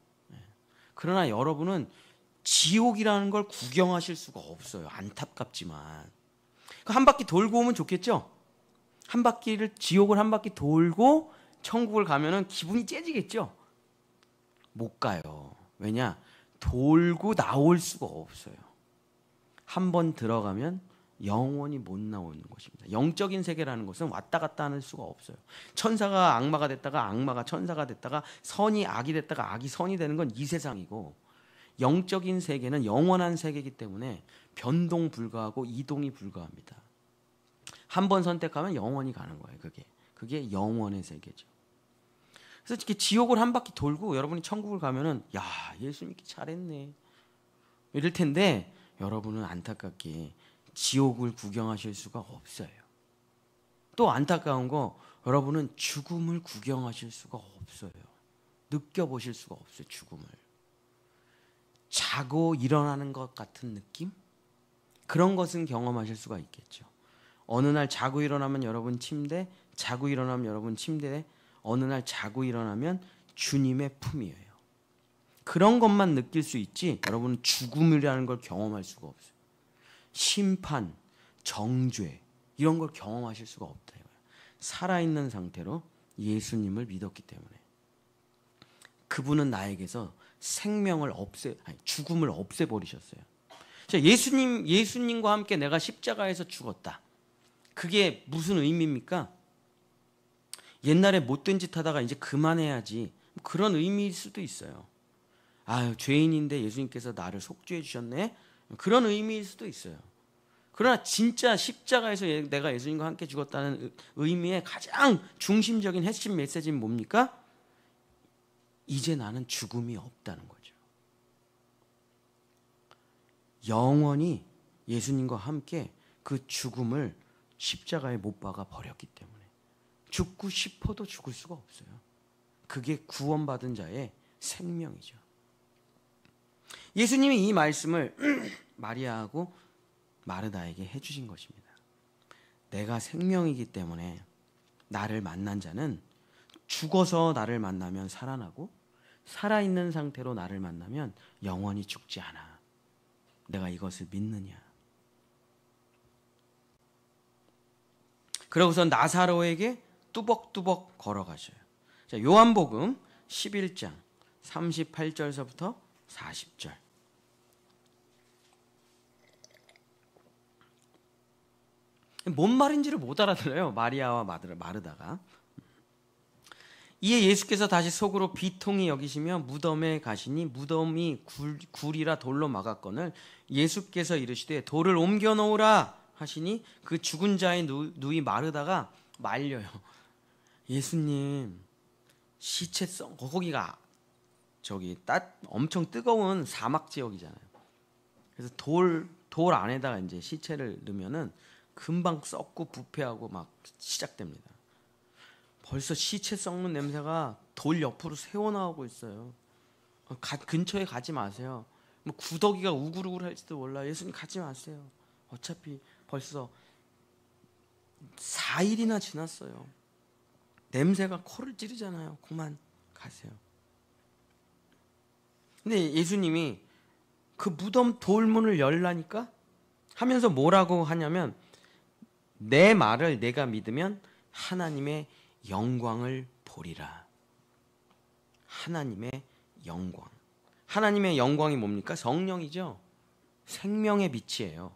[SPEAKER 1] 그러나 여러분은 지옥이라는 걸 구경하실 수가 없어요. 안타깝지만. 한 바퀴 돌고 오면 좋겠죠? 지옥을 한 바퀴 돌고 천국을 가면은 기분이 째지겠죠? 못 가요. 왜냐? 돌고 나올 수가 없어요. 한 번 들어가면 영원히 못 나오는 것입니다. 영적인 세계라는 것은 왔다 갔다 하는 수가 없어요. 천사가 악마가 됐다가 악마가 천사가 됐다가 선이 악이 됐다가 악이 선이 되는 건 이 세상이고 영적인 세계는 영원한 세계이기 때문에 변동 불가하고 이동이 불가합니다. 한 번 선택하면 영원히 가는 거예요. 그게 영원의 세계죠. 그래서 이렇게 지옥을 한 바퀴 돌고 여러분이 천국을 가면은 야 예수 믿기 잘했네 이럴 텐데 여러분은 안타깝게 지옥을 구경하실 수가 없어요. 또 안타까운 거 여러분은 죽음을 구경하실 수가 없어요. 느껴보실 수가 없어요. 죽음을. 자고 일어나는 것 같은 느낌? 그런 것은 경험하실 수가 있겠죠. 어느 날 자고 일어나면 여러분 침대, 자고 일어나면 여러분 침대에 어느 날 자고 일어나면 주님의 품이에요. 그런 것만 느낄 수 있지 여러분은 죽음이라는 걸 경험할 수가 없어요. 심판, 정죄 이런 걸 경험하실 수가 없다. 살아있는 상태로 예수님을 믿었기 때문에 그분은 나에게서 죽음을 없애버리셨어요. 자, 예수님과 함께 내가 십자가에서 죽었다. 그게 무슨 의미입니까? 옛날에 못된 짓 하다가 이제 그만해야지. 그런 의미일 수도 있어요. 아유, 죄인인데 예수님께서 나를 속죄해 주셨네. 그런 의미일 수도 있어요. 그러나 진짜 십자가에서 내가 예수님과 함께 죽었다는 의미의 가장 중심적인 핵심 메시지는 뭡니까? 이제 나는 죽음이 없다는 거죠. 영원히 예수님과 함께 그 죽음을 십자가에 못 박아 버렸기 때문에 죽고 싶어도 죽을 수가 없어요. 그게 구원받은 자의 생명이죠. 예수님이 이 말씀을 마리아하고 마르다에게 해주신 것입니다. 내가 생명이기 때문에 나를 만난 자는 죽어서 나를 만나면 살아나고 살아있는 상태로 나를 만나면 영원히 죽지 않아. 내가 이것을 믿느냐? 그러고서 나사로에게 뚜벅뚜벅 걸어가셔요. 자, 요한복음 11장 38절서부터 40절. 뭔 말인지를 못 알아들어요. 마리아와 마르다가. 이에 예수께서 다시 속으로 비통히 여기시며 무덤에 가시니 무덤이 굴이라 돌로 막았거늘 예수께서 이르시되 돌을 옮겨 놓으라 하시니 그 죽은 자의 누이 마르다가 말려요. 예수님, 시체 거기가 저기 엄청 뜨거운 사막 지역이잖아요. 그래서 돌 안에다가 이제 시체를 넣으면은 금방 썩고 부패하고 막 시작됩니다. 벌써 시체 썩는 냄새가 돌 옆으로 새어나오고 있어요. 근처에 가지 마세요. 뭐 구더기가 우글우글 할지도 몰라. 예수님 가지 마세요. 어차피 벌써 4일이나 지났어요. 냄새가 코를 찌르잖아요. 그만 가세요. 근데 예수님이 그 무덤 돌문을 열라니까 하면서 뭐라고 하냐면 내 말을 내가 믿으면 하나님의 영광을 보리라. 하나님의 영광. 하나님의 영광이 뭡니까? 성령이죠. 생명의 빛이에요.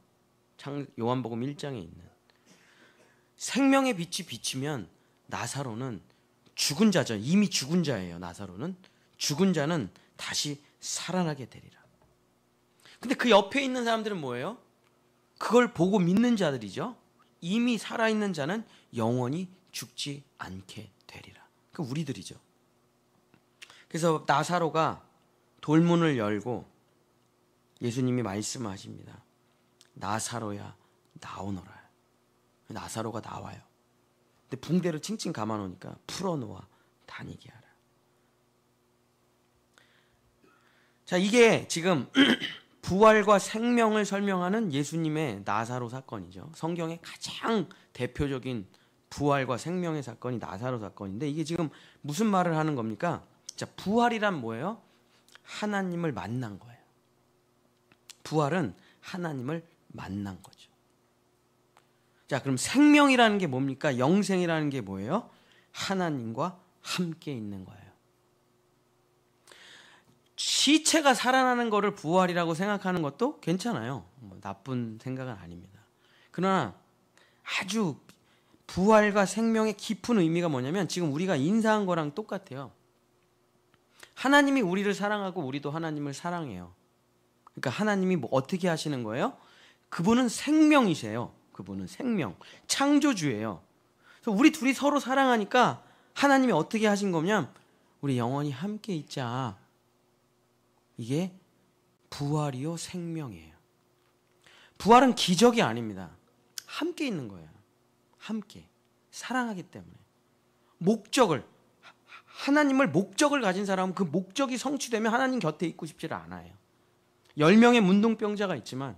[SPEAKER 1] 요한복음 1장에 있는. 생명의 빛이 비치면 나사로는 죽은 자죠. 이미 죽은 자예요. 나사로는. 죽은 자는 다시 살아나게 되리라. 근데 그 옆에 있는 사람들은 뭐예요? 그걸 보고 믿는 자들이죠. 이미 살아있는 자는 영원히 죽지 않게 되리라. 그 우리들이죠. 그래서 나사로가 돌문을 열고 예수님이 말씀하십니다. 나사로야 나오너라. 나사로가 나와요. 근데 붕대를 칭칭 감아놓으니까 풀어놓아 다니게 하라. 자, 이게 지금 부활과 생명을 설명하는 예수님의 나사로 사건이죠. 성경의 가장 대표적인 부활과 생명의 사건이 나사로 사건인데 이게 지금 무슨 말을 하는 겁니까? 자, 부활이란 뭐예요? 하나님을 만난 거예요. 부활은 하나님을 만난 거죠. 자, 그럼 생명이라는 게 뭡니까? 영생이라는 게 뭐예요? 하나님과 함께 있는 거예요. 시체가 살아나는 것을 부활이라고 생각하는 것도 괜찮아요. 나쁜 생각은 아닙니다. 그러나 아주 부활과 생명의 깊은 의미가 뭐냐면 지금 우리가 인사한 거랑 똑같아요. 하나님이 우리를 사랑하고 우리도 하나님을 사랑해요. 그러니까 하나님이 뭐 어떻게 하시는 거예요? 그분은 생명이세요. 그분은 생명, 창조주예요. 그래서 우리 둘이 서로 사랑하니까 하나님이 어떻게 하신 거냐면 우리 영원히 함께 있자. 이게 부활이요 생명이에요. 부활은 기적이 아닙니다. 함께 있는 거예요. 함께 사랑하기 때문에 하나님을 목적을 가진 사람은 그 목적이 성취되면 하나님 곁에 있고 싶지를 않아요. 10명의 문둥병자가 있지만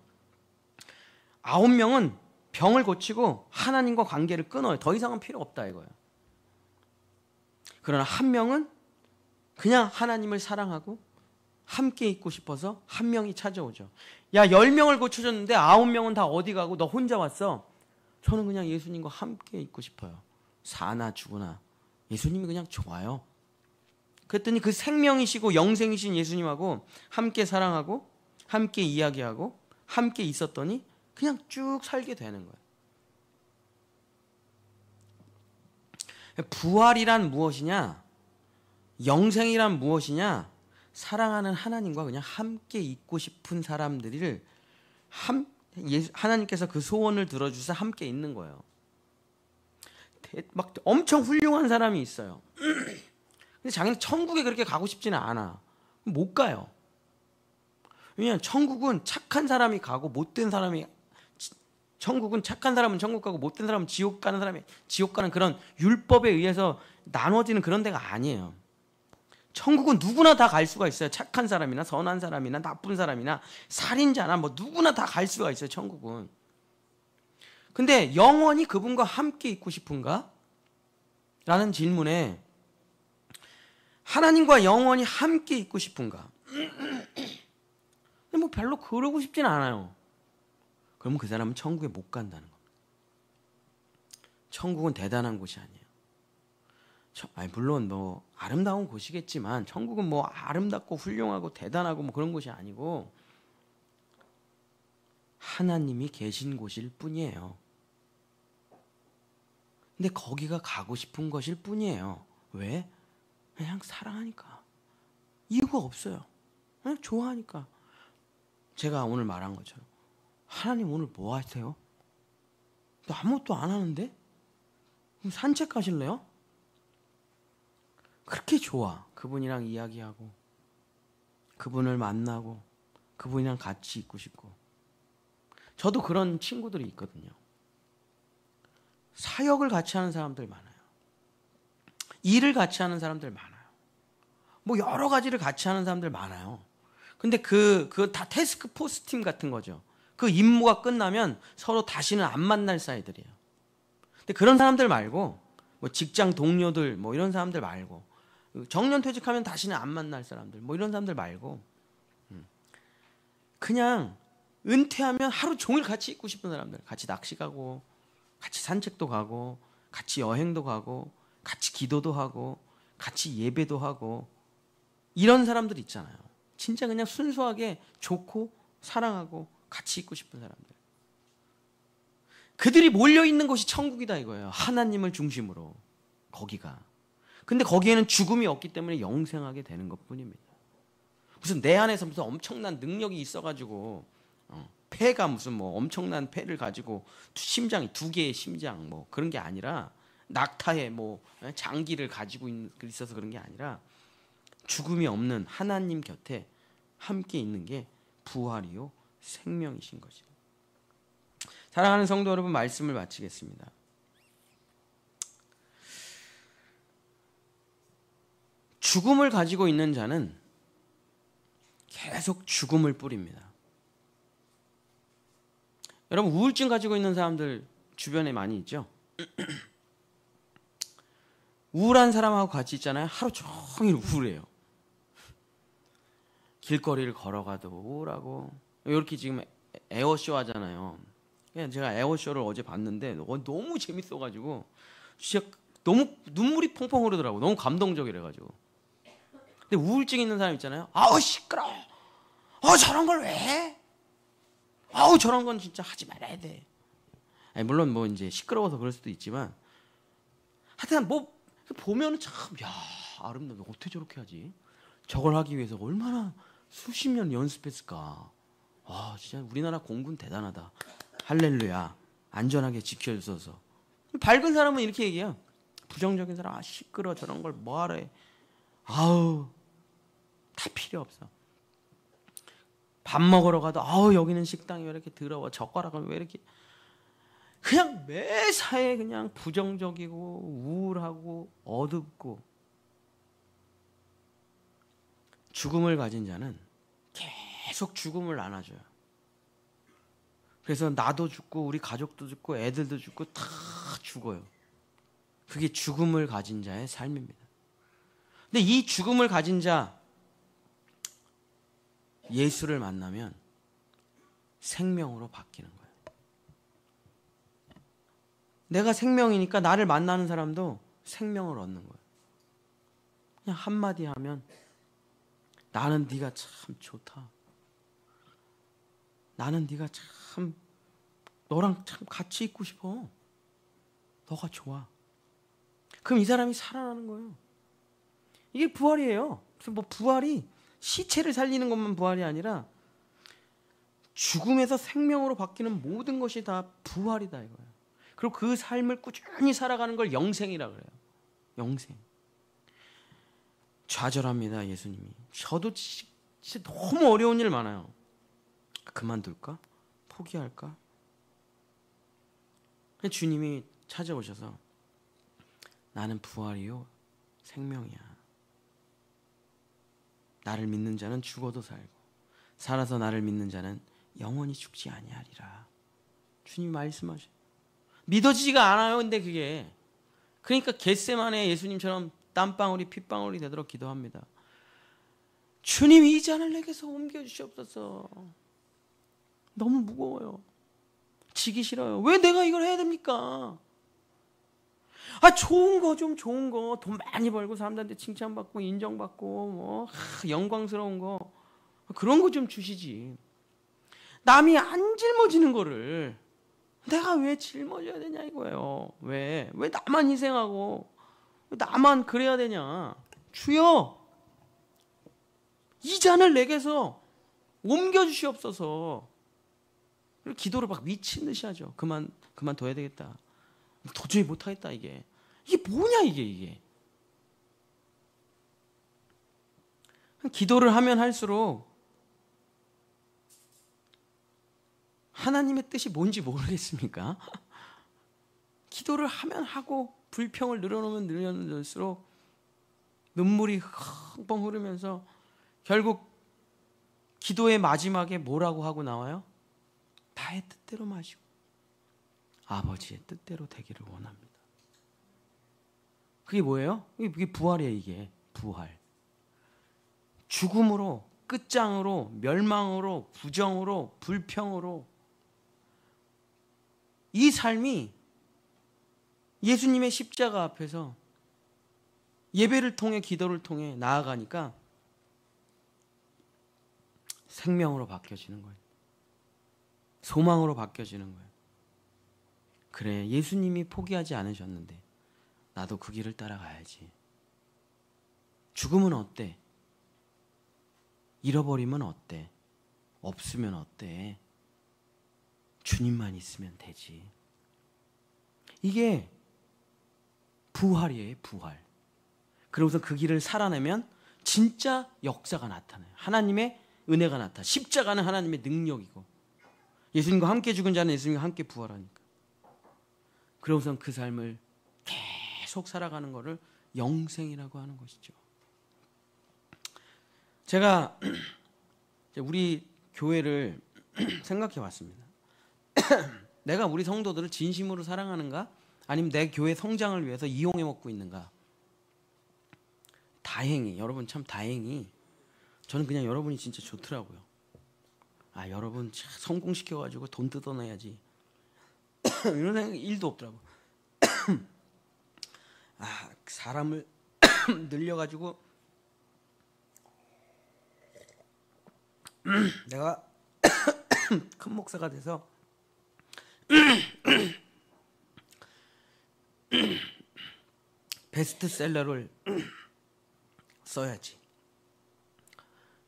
[SPEAKER 1] 9명은 병을 고치고 하나님과 관계를 끊어요. 더 이상은 필요 없다 이거예요. 그러나 한 명은 그냥 하나님을 사랑하고 함께 있고 싶어서 한 명이 찾아오죠. 야, 10명을 고쳐줬는데 9명은 다 어디 가고 너 혼자 왔어. 저는 그냥 예수님과 함께 있고 싶어요. 사나 죽으나 예수님이 그냥 좋아요. 그랬더니 그 생명이시고 영생이신 예수님하고 함께 사랑하고 함께 이야기하고 함께 있었더니 그냥 쭉 살게 되는 거예요. 부활이란 무엇이냐? 영생이란 무엇이냐? 사랑하는 하나님과 그냥 함께 있고 싶은 사람들을 하나님께서 그 소원을 들어주셔서 함께 있는 거예요. 막 엄청 훌륭한 사람이 있어요. 근데 자기는 천국에 그렇게 가고 싶지는 않아. 못 가요. 왜냐하면 천국은 착한 사람이 가고 못된 사람이, 천국은 착한 사람은 천국 가고 못된 사람은 지옥 가는 사람이 지옥 가는 그런 율법에 의해서 나눠지는 그런 데가 아니에요. 천국은 누구나 다 갈 수가 있어요. 착한 사람이나 선한 사람이나 나쁜 사람이나 살인자나 뭐 누구나 다 갈 수가 있어요. 천국은. 근데 영원히 그분과 함께 있고 싶은가? 라는 질문에 하나님과 영원히 함께 있고 싶은가? 근데 뭐 별로 그러고 싶진 않아요. 그러면 그 사람은 천국에 못 간다는 겁니다. 천국은 대단한 곳이 아니에요. 물론 뭐 아름다운 곳이겠지만 천국은 뭐 아름답고 훌륭하고 대단하고 뭐 그런 곳이 아니고 하나님이 계신 곳일 뿐이에요. 근데 거기가 가고 싶은 것일 뿐이에요. 왜? 그냥 사랑하니까. 이유가 없어요. 그냥 좋아하니까. 제가 오늘 말한 것처럼 하나님 오늘 뭐 하세요? 너 아무것도 안 하는데? 그럼 산책 가실래요? 그렇게 좋아. 그분이랑 이야기하고 그분을 만나고 그분이랑 같이 있고 싶고. 저도 그런 친구들이 있거든요. 사역을 같이 하는 사람들 많아요. 일을 같이 하는 사람들 많아요. 뭐 여러 가지를 같이 하는 사람들 많아요. 근데 그 다 태스크 포스 팀 같은 거죠. 그 임무가 끝나면 서로 다시는 안 만날 사이들이에요. 근데 그런 사람들 말고 뭐 직장 동료들 뭐 이런 사람들 말고 정년 퇴직하면 다시는 안 만날 사람들 뭐 이런 사람들 말고 그냥 은퇴하면 하루 종일 같이 있고 싶은 사람들, 같이 낚시 가고 같이 산책도 가고 같이 여행도 가고 같이 기도도 하고 같이 예배도 하고 이런 사람들 있잖아요. 진짜 그냥 순수하게 좋고 사랑하고 같이 있고 싶은 사람들. 그들이 몰려있는 곳이 천국이다 이거예요. 하나님을 중심으로 거기가. 근데 거기에는 죽음이 없기 때문에 영생하게 되는 것뿐입니다. 무슨 내 안에서 무슨 엄청난 능력이 있어가지고 폐가 무슨 뭐 엄청난 폐를 가지고 심장이 2개의 심장 뭐 그런 게 아니라 낙타의 뭐 장기를 가지고 있어서 그런 게 아니라 죽음이 없는 하나님 곁에 함께 있는 게 부활이요 생명이신 것이죠. 사랑하는 성도 여러분, 말씀을 마치겠습니다. 죽음을 가지고 있는 자는 계속 죽음을 뿌립니다. 여러분 우울증 가지고 있는 사람들 주변에 많이 있죠? 우울한 사람하고 같이 있잖아요. 하루 종일 우울해요. 길거리를 걸어가도 우울하고. 이렇게 지금 에어쇼 하잖아요. 제가 에어쇼를 어제 봤는데 너무 재밌어가지고 진짜 너무 눈물이 펑펑 흐르더라고. 너무 감동적이래가지고. 근데 우울증 있는 사람 있잖아요. 아우 시끄러워. 저런 걸 왜 해? 아우 저런 건 진짜 하지 말아야 돼. 아니, 물론 뭐 이제 시끄러워서 그럴 수도 있지만 하여튼 뭐 보면은 참 야 아름답다. 어떻게 저렇게 하지? 저걸 하기 위해서 얼마나 수십 년 연습했을까. 아 진짜 우리나라 공군 대단하다. 할렐루야. 안전하게 지켜줘서. 밝은 사람은 이렇게 얘기해요. 부정적인 사람 시끄러 저런 걸 뭐하러 해. 아우 다 필요 없어. 밥 먹으러 가도 여기는 식당이 왜 이렇게 더러워. 젓가락은 왜 이렇게. 그냥 매사에 그냥 부정적이고 우울하고 어둡고. 죽음을 가진 자는 계속 죽음을 안아줘요. 그래서 나도 죽고 우리 가족도 죽고 애들도 죽고 다 죽어요. 그게 죽음을 가진 자의 삶입니다. 근데 이 죽음을 가진 자 예수를 만나면 생명으로 바뀌는 거예요. 내가 생명이니까 나를 만나는 사람도 생명을 얻는 거예요. 그냥 한마디 하면 나는 네가 참 좋다. 나는 네가 참 너랑 참 같이 있고 싶어. 너가 좋아. 그럼 이 사람이 살아나는 거예요. 이게 부활이에요. 그래서 뭐 부활이 시체를 살리는 것만 부활이 아니라 죽음에서 생명으로 바뀌는 모든 것이 다 부활이다 이거예요. 그리고 그 삶을 꾸준히 살아가는 걸 영생이라 그래요. 영생. 좌절합니다 예수님이. 저도 진짜 너무 어려운 일 많아요. 그만둘까? 포기할까? 주님이 찾아오셔서 나는 부활이요 생명이야. 나를 믿는 자는 죽어도 살고 살아서 나를 믿는 자는 영원히 죽지 아니하리라. 주님이 말씀하셔요. 믿어지지가 않아요. 근데 그게 그러니까 겟세마네 예수님처럼 땀방울이 핏방울이 되도록 기도합니다. 주님 이 잔을 내게서 옮겨주시옵소서. 너무 무거워요. 지기 싫어요. 왜 내가 이걸 해야 됩니까? 좋은 거 좀 좋은 거 돈 많이 벌고 사람들한테 칭찬받고 인정받고 뭐 영광스러운 거 그런 거 좀 주시지. 남이 안 짊어지는 거를 내가 왜 짊어져야 되냐 이거예요. 왜 나만 희생하고 왜 나만 그래야 되냐. 주여 이 잔을 내게서 옮겨주시옵소서. 기도를 막 미친 듯이 하죠. 그만둬야 되겠다. 도저히 못하겠다 이게 뭐냐 이게. 기도를 하면 할수록 하나님의 뜻이 뭔지 모르겠습니까? 기도를 하면 하고 불평을 늘어놓으면 늘어놓을수록 눈물이 펑펑 흐르면서 결국 기도의 마지막에 뭐라고 하고 나와요? 나의 뜻대로 마시고 아버지의 뜻대로 되기를 원합니다. 그게 뭐예요? 이게 부활이에요. 이게 부활. 죽음으로 끝장으로 멸망으로 부정으로 불평으로 이 삶이 예수님의 십자가 앞에서 예배를 통해 기도를 통해 나아가니까 생명으로 바뀌어지는 거예요. 소망으로 바뀌어지는 거예요. 그래 예수님이 포기하지 않으셨는데 나도 그 길을 따라가야지. 죽음은 어때? 잃어버리면 어때? 없으면 어때? 주님만 있으면 되지. 이게 부활이에요. 부활. 그러고서 그 길을 살아내면 진짜 역사가 나타나요. 하나님의 은혜가 나타나. 십자가는 하나님의 능력이고 예수님과 함께 죽은 자는 예수님과 함께 부활하니까. 그러고선 그 삶을 계속 살아가는 것을 영생이라고 하는 것이죠. 제가 우리 교회를 생각해 봤습니다. 내가 우리 성도들을 진심으로 사랑하는가? 아니면 내 교회 성장을 위해서 이용해 먹고 있는가? 다행히 여러분 참 다행히 저는 그냥 여러분이 진짜 좋더라고요. 여러분 참 성공시켜가지고 돈 뜯어내야지 이런 생각 1도 없더라고. 사람을 늘려가지고 내가 큰 목사가 돼서 베스트셀러를 써야지.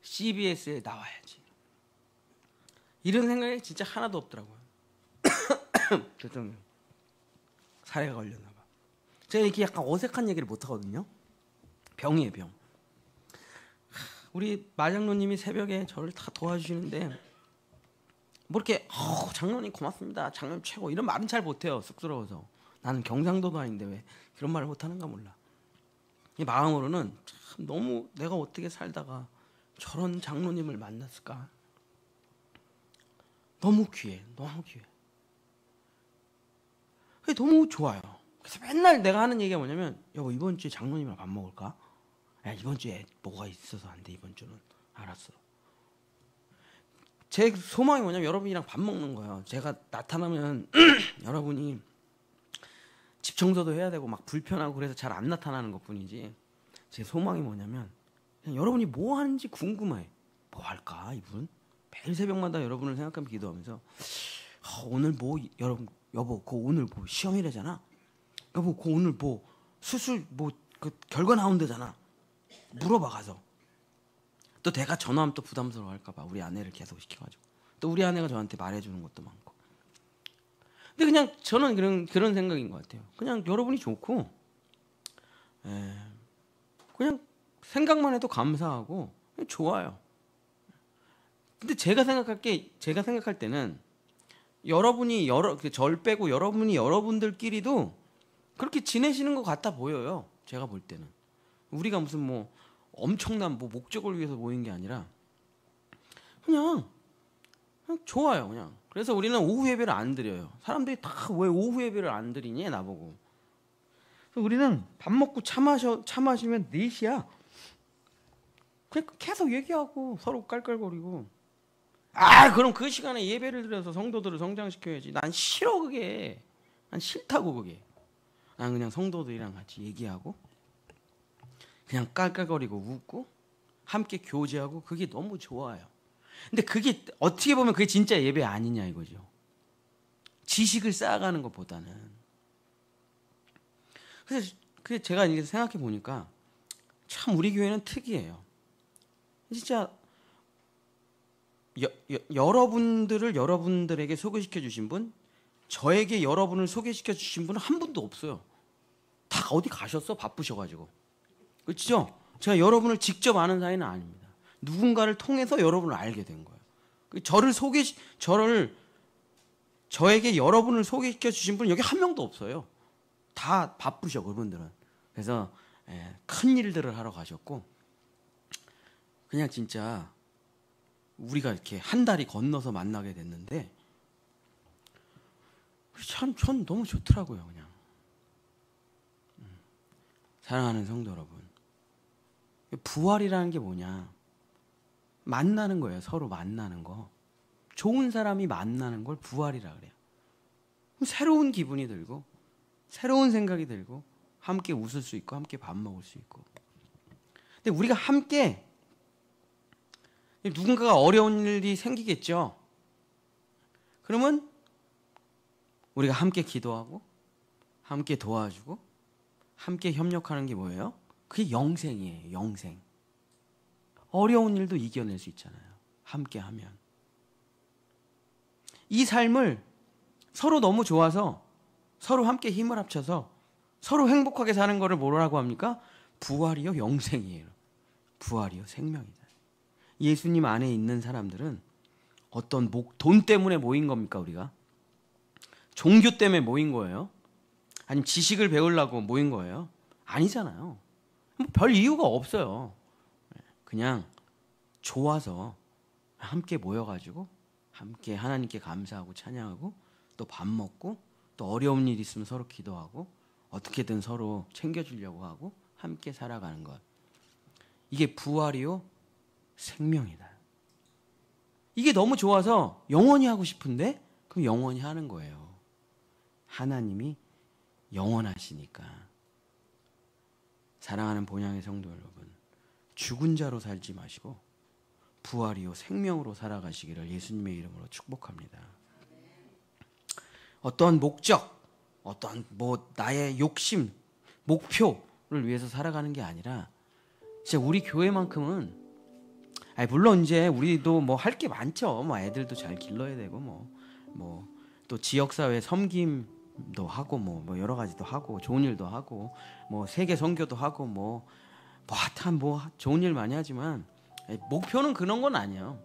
[SPEAKER 1] CBS에 나와야지. 이런 생각이 진짜 하나도 없더라고요. 대통령 사례가 걸렸나 봐. 제가 이렇게 약간 어색한 얘기를 못 하거든요. 병이에요, 병. 우리 마장로님이 새벽에 저를 다 도와주시는데 뭐 이렇게 장로님 고맙습니다. 장로님 최고 이런 말은 잘 못해요. 쑥스러워서. 나는 경상도도 아닌데 왜 그런 말을 못하는가 몰라. 이 마음으로는 참 너무 내가 어떻게 살다가 저런 장로님을 만났을까. 너무 귀해. 너무 귀해. 그게 너무 좋아요. 그래서 맨날 내가 하는 얘기가 뭐냐면 여보 이번 주에 장로님이랑 밥 먹을까? 야 이번 주에 뭐가 있어서 안 돼. 이번 주는. 알았어. 제 소망이 뭐냐면 여러분이랑 밥 먹는 거예요. 제가 나타나면 여러분이 집 청소도 해야 되고 막 불편하고 그래서 잘 안 나타나는 것뿐이지. 제 소망이 뭐냐면 그냥 여러분이 뭐 하는지 궁금해. 뭐 할까 이분? 매일 새벽마다 여러분을 생각하며 기도하면서 오늘 뭐 여보 그 오늘 뭐 시험이래잖아. 여보 그 오늘 뭐 수술 뭐 그 결과 나온대잖아. 물어봐 가서. 또 내가 전화하면 또 부담스러워할까봐 우리 아내를 계속 시켜가지고 또 우리 아내가 저한테 말해주는 것도 많고. 근데 그냥 저는 그런 생각인 것 같아요. 그냥 여러분이 좋고 그냥 생각만 해도 감사하고 좋아요. 근데 제가 생각할 때는 여러분이 절 빼고 여러분이 여러분들끼리도 그렇게 지내시는 것 같아 보여요. 제가 볼 때는 우리가 무슨 뭐 엄청난 뭐 목적을 위해서 모인 게 아니라 그냥 좋아요. 그냥 그래서 우리는 오후 예배를 안 드려요. 사람들이 다 왜 오후 예배를 안 드리니 나보고. 그래서 우리는 밥 먹고 차 마시면 4시야. 그냥 계속 얘기하고 서로 깔깔거리고. 그럼 그 시간에 예배를 드려서 성도들을 성장시켜야지. 난 싫어 그게. 난 싫다고 그게. 난 그냥 성도들이랑 같이 얘기하고 그냥 깔깔거리고 웃고 함께 교제하고 그게 너무 좋아요. 근데 그게 어떻게 보면 그게 진짜 예배 아니냐 이거죠. 지식을 쌓아가는 것보다는. 그래서 제가 이제 생각해 보니까 참 우리 교회는 특이해요. 진짜 여러분들을 여러분들에게 소개시켜 주신 분, 저에게 여러분을 소개시켜 주신 분은 한 분도 없어요. 다 어디 가셨어? 바쁘셔가지고. 그렇죠? 제가 여러분을 직접 아는 사이는 아닙니다. 누군가를 통해서 여러분을 알게 된 거예요. 저에게 여러분을 소개시켜 주신 분은 여기 한 명도 없어요. 다 바쁘셔 그분들은. 그래서 큰 일들을 하러 가셨고 그냥 진짜 우리가 이렇게 한 달이 건너서 만나게 됐는데 전 너무 좋더라고요. 그냥 사랑하는 성도 여러분, 부활이라는 게 뭐냐? 만나는 거예요. 서로 만나는 거. 좋은 사람이 만나는 걸 부활이라 그래요. 새로운 기분이 들고 새로운 생각이 들고 함께 웃을 수 있고 함께 밥 먹을 수 있고. 근데 우리가 함께 누군가가 어려운 일이 생기겠죠. 그러면 우리가 함께 기도하고 함께 도와주고 함께 협력하는 게 뭐예요? 그게 영생이에요. 영생. 어려운 일도 이겨낼 수 있잖아요. 함께 하면. 이 삶을 서로 너무 좋아서 서로 함께 힘을 합쳐서 서로 행복하게 사는 거를 뭐라고 합니까? 부활이요 영생이에요. 부활이요 생명이다. 예수님 안에 있는 사람들은 어떤 돈 때문에 모인 겁니까 우리가? 종교 때문에 모인 거예요? 아니면 지식을 배우려고 모인 거예요? 아니잖아요. 별 이유가 없어요. 그냥 좋아서 함께 모여가지고 함께 하나님께 감사하고 찬양하고 또 밥 먹고 또 어려운 일 있으면 서로 기도하고 어떻게든 서로 챙겨주려고 하고 함께 살아가는 것. 이게 부활이요 생명이다. 이게 너무 좋아서 영원히 하고 싶은데 그럼 영원히 하는 거예요. 하나님이 영원하시니까. 사랑하는 본향의 성도 여러분, 죽은 자로 살지 마시고 부활이요 생명으로 살아가시기를 예수님의 이름으로 축복합니다. 어떤 목적, 어떤 나의 욕심, 목표를 위해서 살아가는 게 아니라 진짜 우리 교회만큼은 물론 이제 우리도 할 게 많죠. 애들도 잘 길러야 되고 또 지역사회 섬김도 하고 여러 가지도 하고 좋은 일도 하고 세계 선교도 하고 하여튼 좋은 일 많이 하지만 목표는 그런 건 아니에요.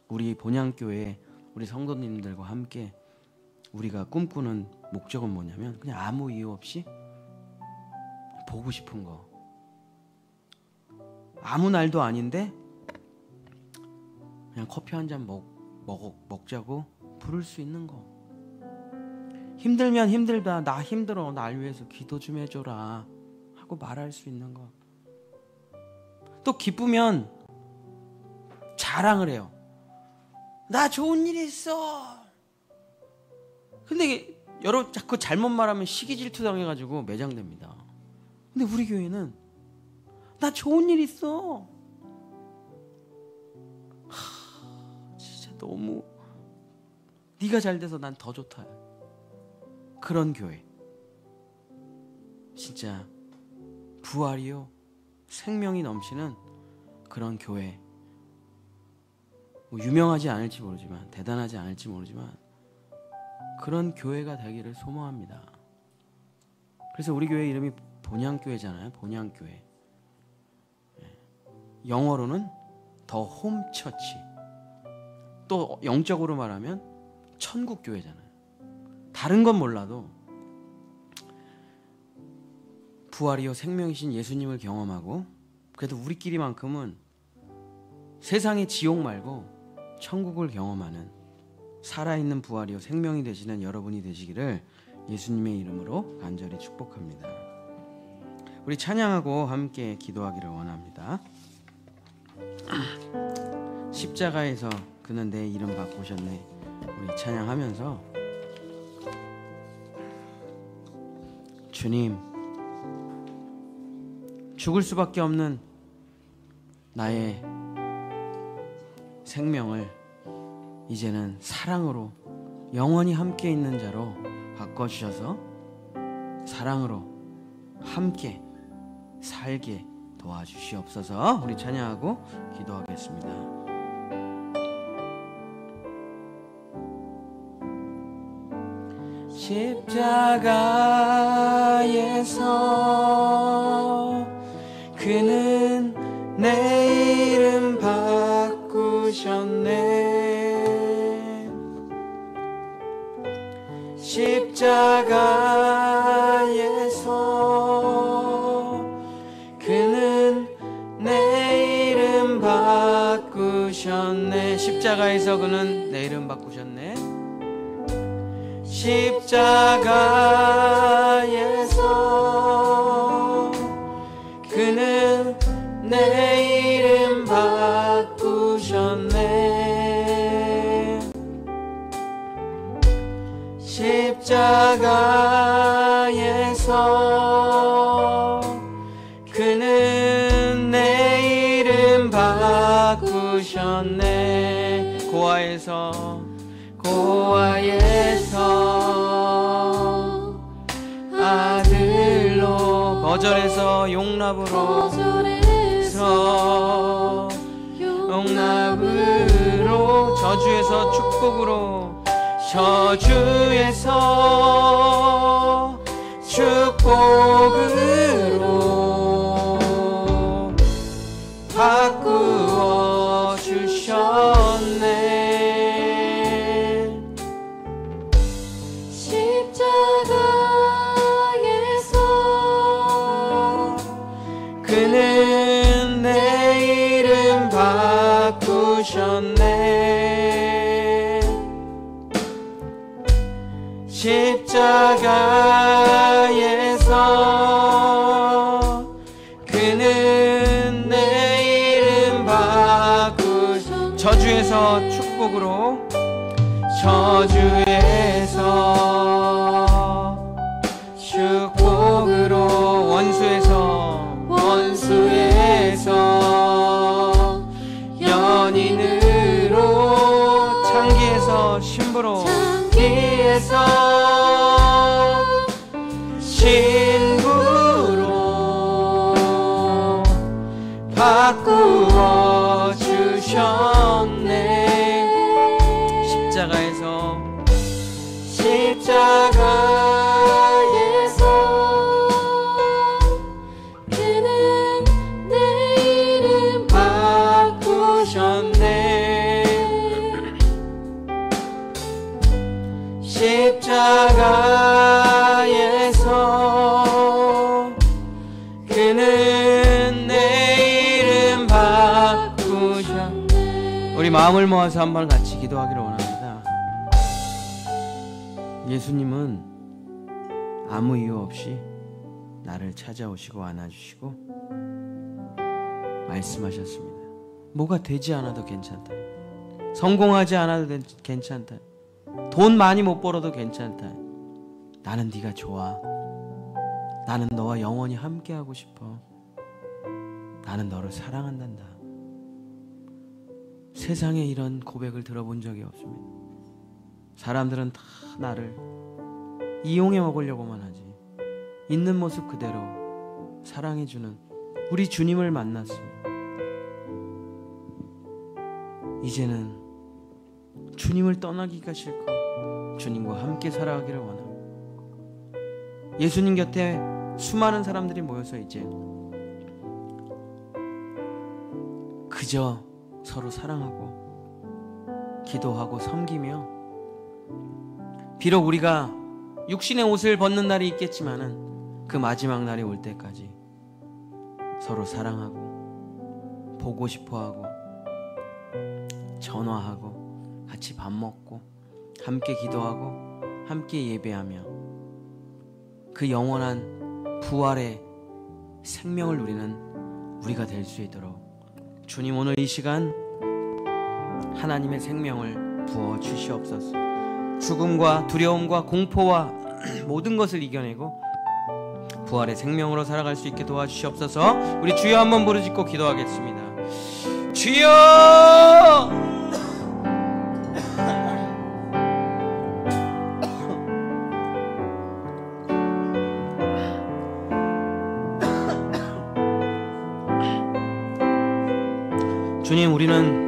[SPEAKER 1] 우리 본향교회 우리 성도님들과 함께 우리가 꿈꾸는 목적은 뭐냐면 그냥 아무 이유 없이 보고 싶은 거, 아무 날도 아닌데 그냥 커피 한 잔 먹자고 부를 수 있는 거. 힘들면 힘들다, 나 힘들어, 날 위해서 기도 좀 해줘라 하고 말할 수 있는 거. 또 기쁘면 자랑을 해요. 나 좋은 일 있어. 근데 여러분 자꾸 잘못 말하면 시기 질투 당해가지고 매장됩니다. 근데 우리 교회는 나 좋은 일 있어. 너무 네가 잘 돼서 난 더 좋다. 그런 교회. 진짜 부활이요 생명이 넘치는 그런 교회. 뭐 유명하지 않을지 모르지만, 대단하지 않을지 모르지만 그런 교회가 되기를 소망합니다. 그래서 우리 교회 이름이 본향교회잖아요. 본향교회. 영어로는 더 홈처치. 또 영적으로 말하면 천국교회잖아요. 다른 건 몰라도 부활이요 생명이신 예수님을 경험하고, 그래도 우리끼리만큼은 세상의 지옥 말고 천국을 경험하는 살아있는 부활이요 생명이 되시는 여러분이 되시기를 예수님의 이름으로 간절히 축복합니다. 우리 찬양하고 함께 기도하기를 원합니다. 십자가에서 그는 내 이름 바꾸셨네. 우리 찬양하면서 주님, 죽을 수밖에 없는 나의 생명을 이제는 사랑으로 영원히 함께 있는 자로 바꿔주셔서 사랑으로 함께 살게 도와주시옵소서. 우리 찬양하고 기도하겠습니다. 십자가에서 그는 내 이름 바꾸셨네. 십자가에서 그는 내 이름 바꾸셨네. 십자가에서 그는 내 이름 바꾸셨네. 십자가에서 그는 내 이름 바꾸셨네. 십자가에서 그는 내 이름 바꾸셨네. 고아에서 아들로, 거절에서 용납으로, 용납으로, 저주에서 축복으로, 저주에서 축복으로 바꾸어 주셨네. 십자가에서 그는 내 이름 바꾸셨네. 십자가에서 그는 내 이름 바꾸셨네. 저주에서 축복으로, 저주에서 축복으로, 원수에서 연인으로, 창기에서 신부로, 신부로 바꾸어 주셨네. 십자가에서 그는 내 이름 바꾸셨네. 십자가에서 그는 내 이름 바꾸셨네. 우리 마음을 모아서 한번 같이 기도하기를 원합니다. 예수님은 아무 이유 없이 나를 찾아오시고 안아주시고 말씀하셨습니다. 뭐가 되지 않아도 괜찮다. 성공하지 않아도 괜찮다. 돈 많이 못 벌어도 괜찮다. 나는 네가 좋아. 나는 너와 영원히 함께하고 싶어. 나는 너를 사랑한단다. 세상에 이런 고백을 들어본 적이 없습니다. 사람들은 다 나를 이용해 먹으려고만 하지 있는 모습 그대로 사랑해주는 우리 주님을 만났습니다. 이제는 주님을 떠나기가 싫고 주님과 함께 살아가기를 원합니다. 예수님 곁에 수많은 사람들이 모여서 이제 그저 서로 사랑하고 기도하고 섬기며, 비록 우리가 육신의 옷을 벗는 날이 있겠지만은 그 마지막 날이 올 때까지 서로 사랑하고 보고 싶어하고 전화하고 같이 밥 먹고 함께 기도하고 함께 예배하며 그 영원한 부활의 생명을 누리는 우리가 될 수 있도록 주님 오늘 이 시간 하나님의 생명을 부어 주시옵소서. 죽음과 두려움과 공포와 모든 것을 이겨내고 부활의 생명으로 살아갈 수 있게 도와주시옵소서. 우리 주여 한번 부르짖고 기도하겠습니다. 주여! 주님, 우리는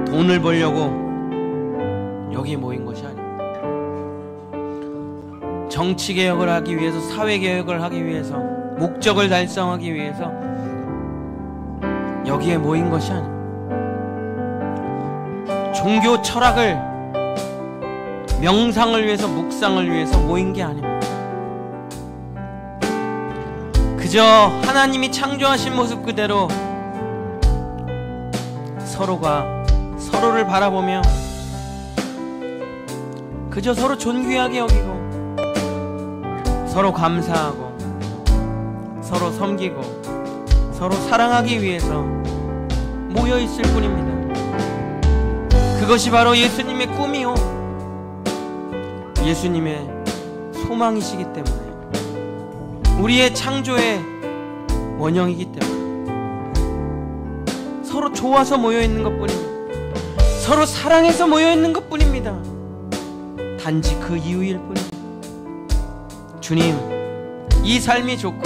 [SPEAKER 1] 돈을 벌려고 여기에 모인 것이 아닙니다. 정치개혁을 하기 위해서, 사회개혁을 하기 위해서, 목적을 달성하기 위해서 여기에 모인 것이 아닙니다. 종교 철학을, 명상을 위해서, 묵상을 위해서 모인 게 아닙니다. 그저 하나님이 창조하신 모습 그대로 서로가 서로를 바라보며 그저 서로 존귀하게 여기고 서로 감사하고 서로 섬기고 서로 사랑하기 위해서 모여있을 뿐입니다. 그것이 바로 예수님의 꿈이요 예수님의 소망이시기 때문에, 우리의 창조의 원형이기 때문에 서로 좋아서 모여있는 것뿐입니다. 서로 사랑해서 모여있는 것뿐입니다. 단지 그 이유일 뿐입니다. 주님, 이 삶이 좋고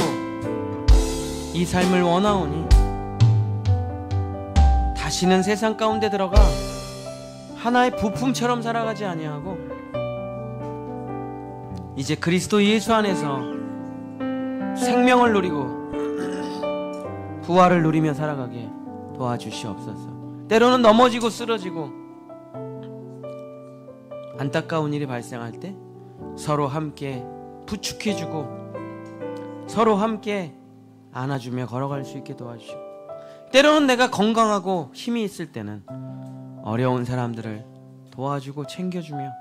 [SPEAKER 1] 이 삶을 원하오니 다시는 세상 가운데 들어가 하나의 부품처럼 살아가지 아니하고 이제 그리스도 예수 안에서 생명을 누리고 부활을 누리며 살아가게 도와주시옵소서. 때로는 넘어지고 쓰러지고 안타까운 일이 발생할 때 서로 함께 부축해주고 서로 함께 안아주며 걸어갈 수 있게 도와주시고, 때로는 내가 건강하고 힘이 있을 때는 어려운 사람들을 도와주고 챙겨주며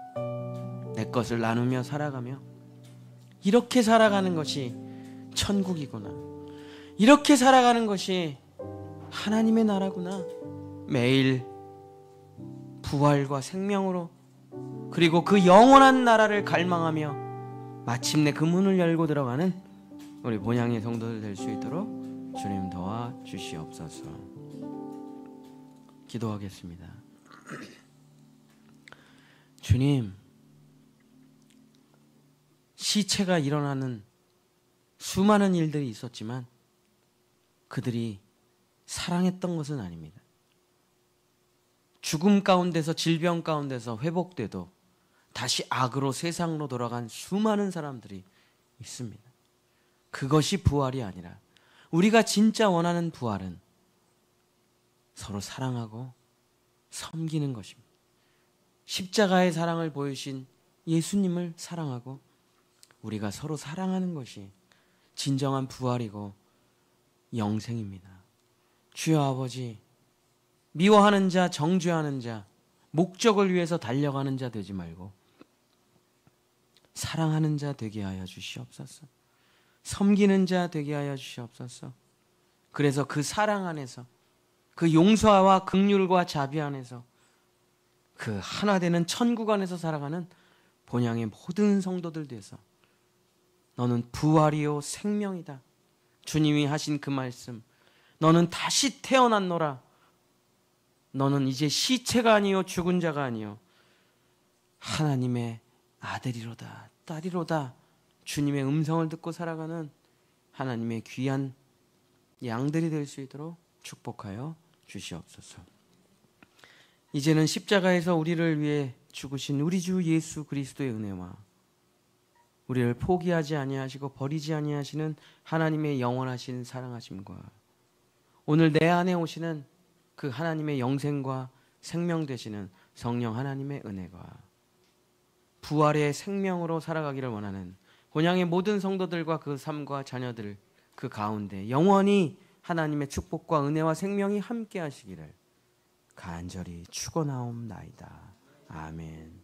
[SPEAKER 1] 내 것을 나누며 살아가며, 이렇게 살아가는 것이 천국이구나, 이렇게 살아가는 것이 하나님의 나라구나. 매일 부활과 생명으로, 그리고 그 영원한 나라를 갈망하며 마침내 그 문을 열고 들어가는 우리 본향의 성도들 될 수 있도록 주님 도와주시옵소서. 기도하겠습니다. 주님, 시체가 일어나는 수많은 일들이 있었지만 그들이 사랑했던 것은 아닙니다. 죽음 가운데서, 질병 가운데서 회복돼도 다시 악으로, 세상으로 돌아간 수많은 사람들이 있습니다. 그것이 부활이 아니라, 우리가 진짜 원하는 부활은 서로 사랑하고 섬기는 것입니다. 십자가의 사랑을 보이신 예수님을 사랑하고 우리가 서로 사랑하는 것이 진정한 부활이고 영생입니다. 주여 아버지, 미워하는 자, 정죄하는 자, 목적을 위해서 달려가는 자 되지 말고 사랑하는 자 되게 하여 주시옵소서. 섬기는 자 되게 하여 주시옵소서. 그래서 그 사랑 안에서, 그 용서와 긍휼과 자비 안에서, 그 하나 되는 천국 안에서 살아가는 본향의 모든 성도들 돼서 너는 부활이요 생명이다. 주님이 하신 그 말씀, 너는 다시 태어났노라, 너는 이제 시체가 아니요 죽은 자가 아니요 하나님의 아들이로다 딸이로다. 주님의 음성을 듣고 살아가는 하나님의 귀한 양들이 될 수 있도록 축복하여 주시옵소서. 이제는 십자가에서 우리를 위해 죽으신 우리 주 예수 그리스도의 은혜와 우리를 포기하지 아니하시고 버리지 아니하시는 하나님의 영원하신 사랑하심과 오늘 내 안에 오시는 그 하나님의 영생과 생명 되시는 성령 하나님의 은혜가 부활의 생명으로 살아가기를 원하는 본향의 모든 성도들과 그 삶과 자녀들 그 가운데 영원히 하나님의 축복과 은혜와 생명이 함께 하시기를 간절히 축원하옵나이다. 아멘.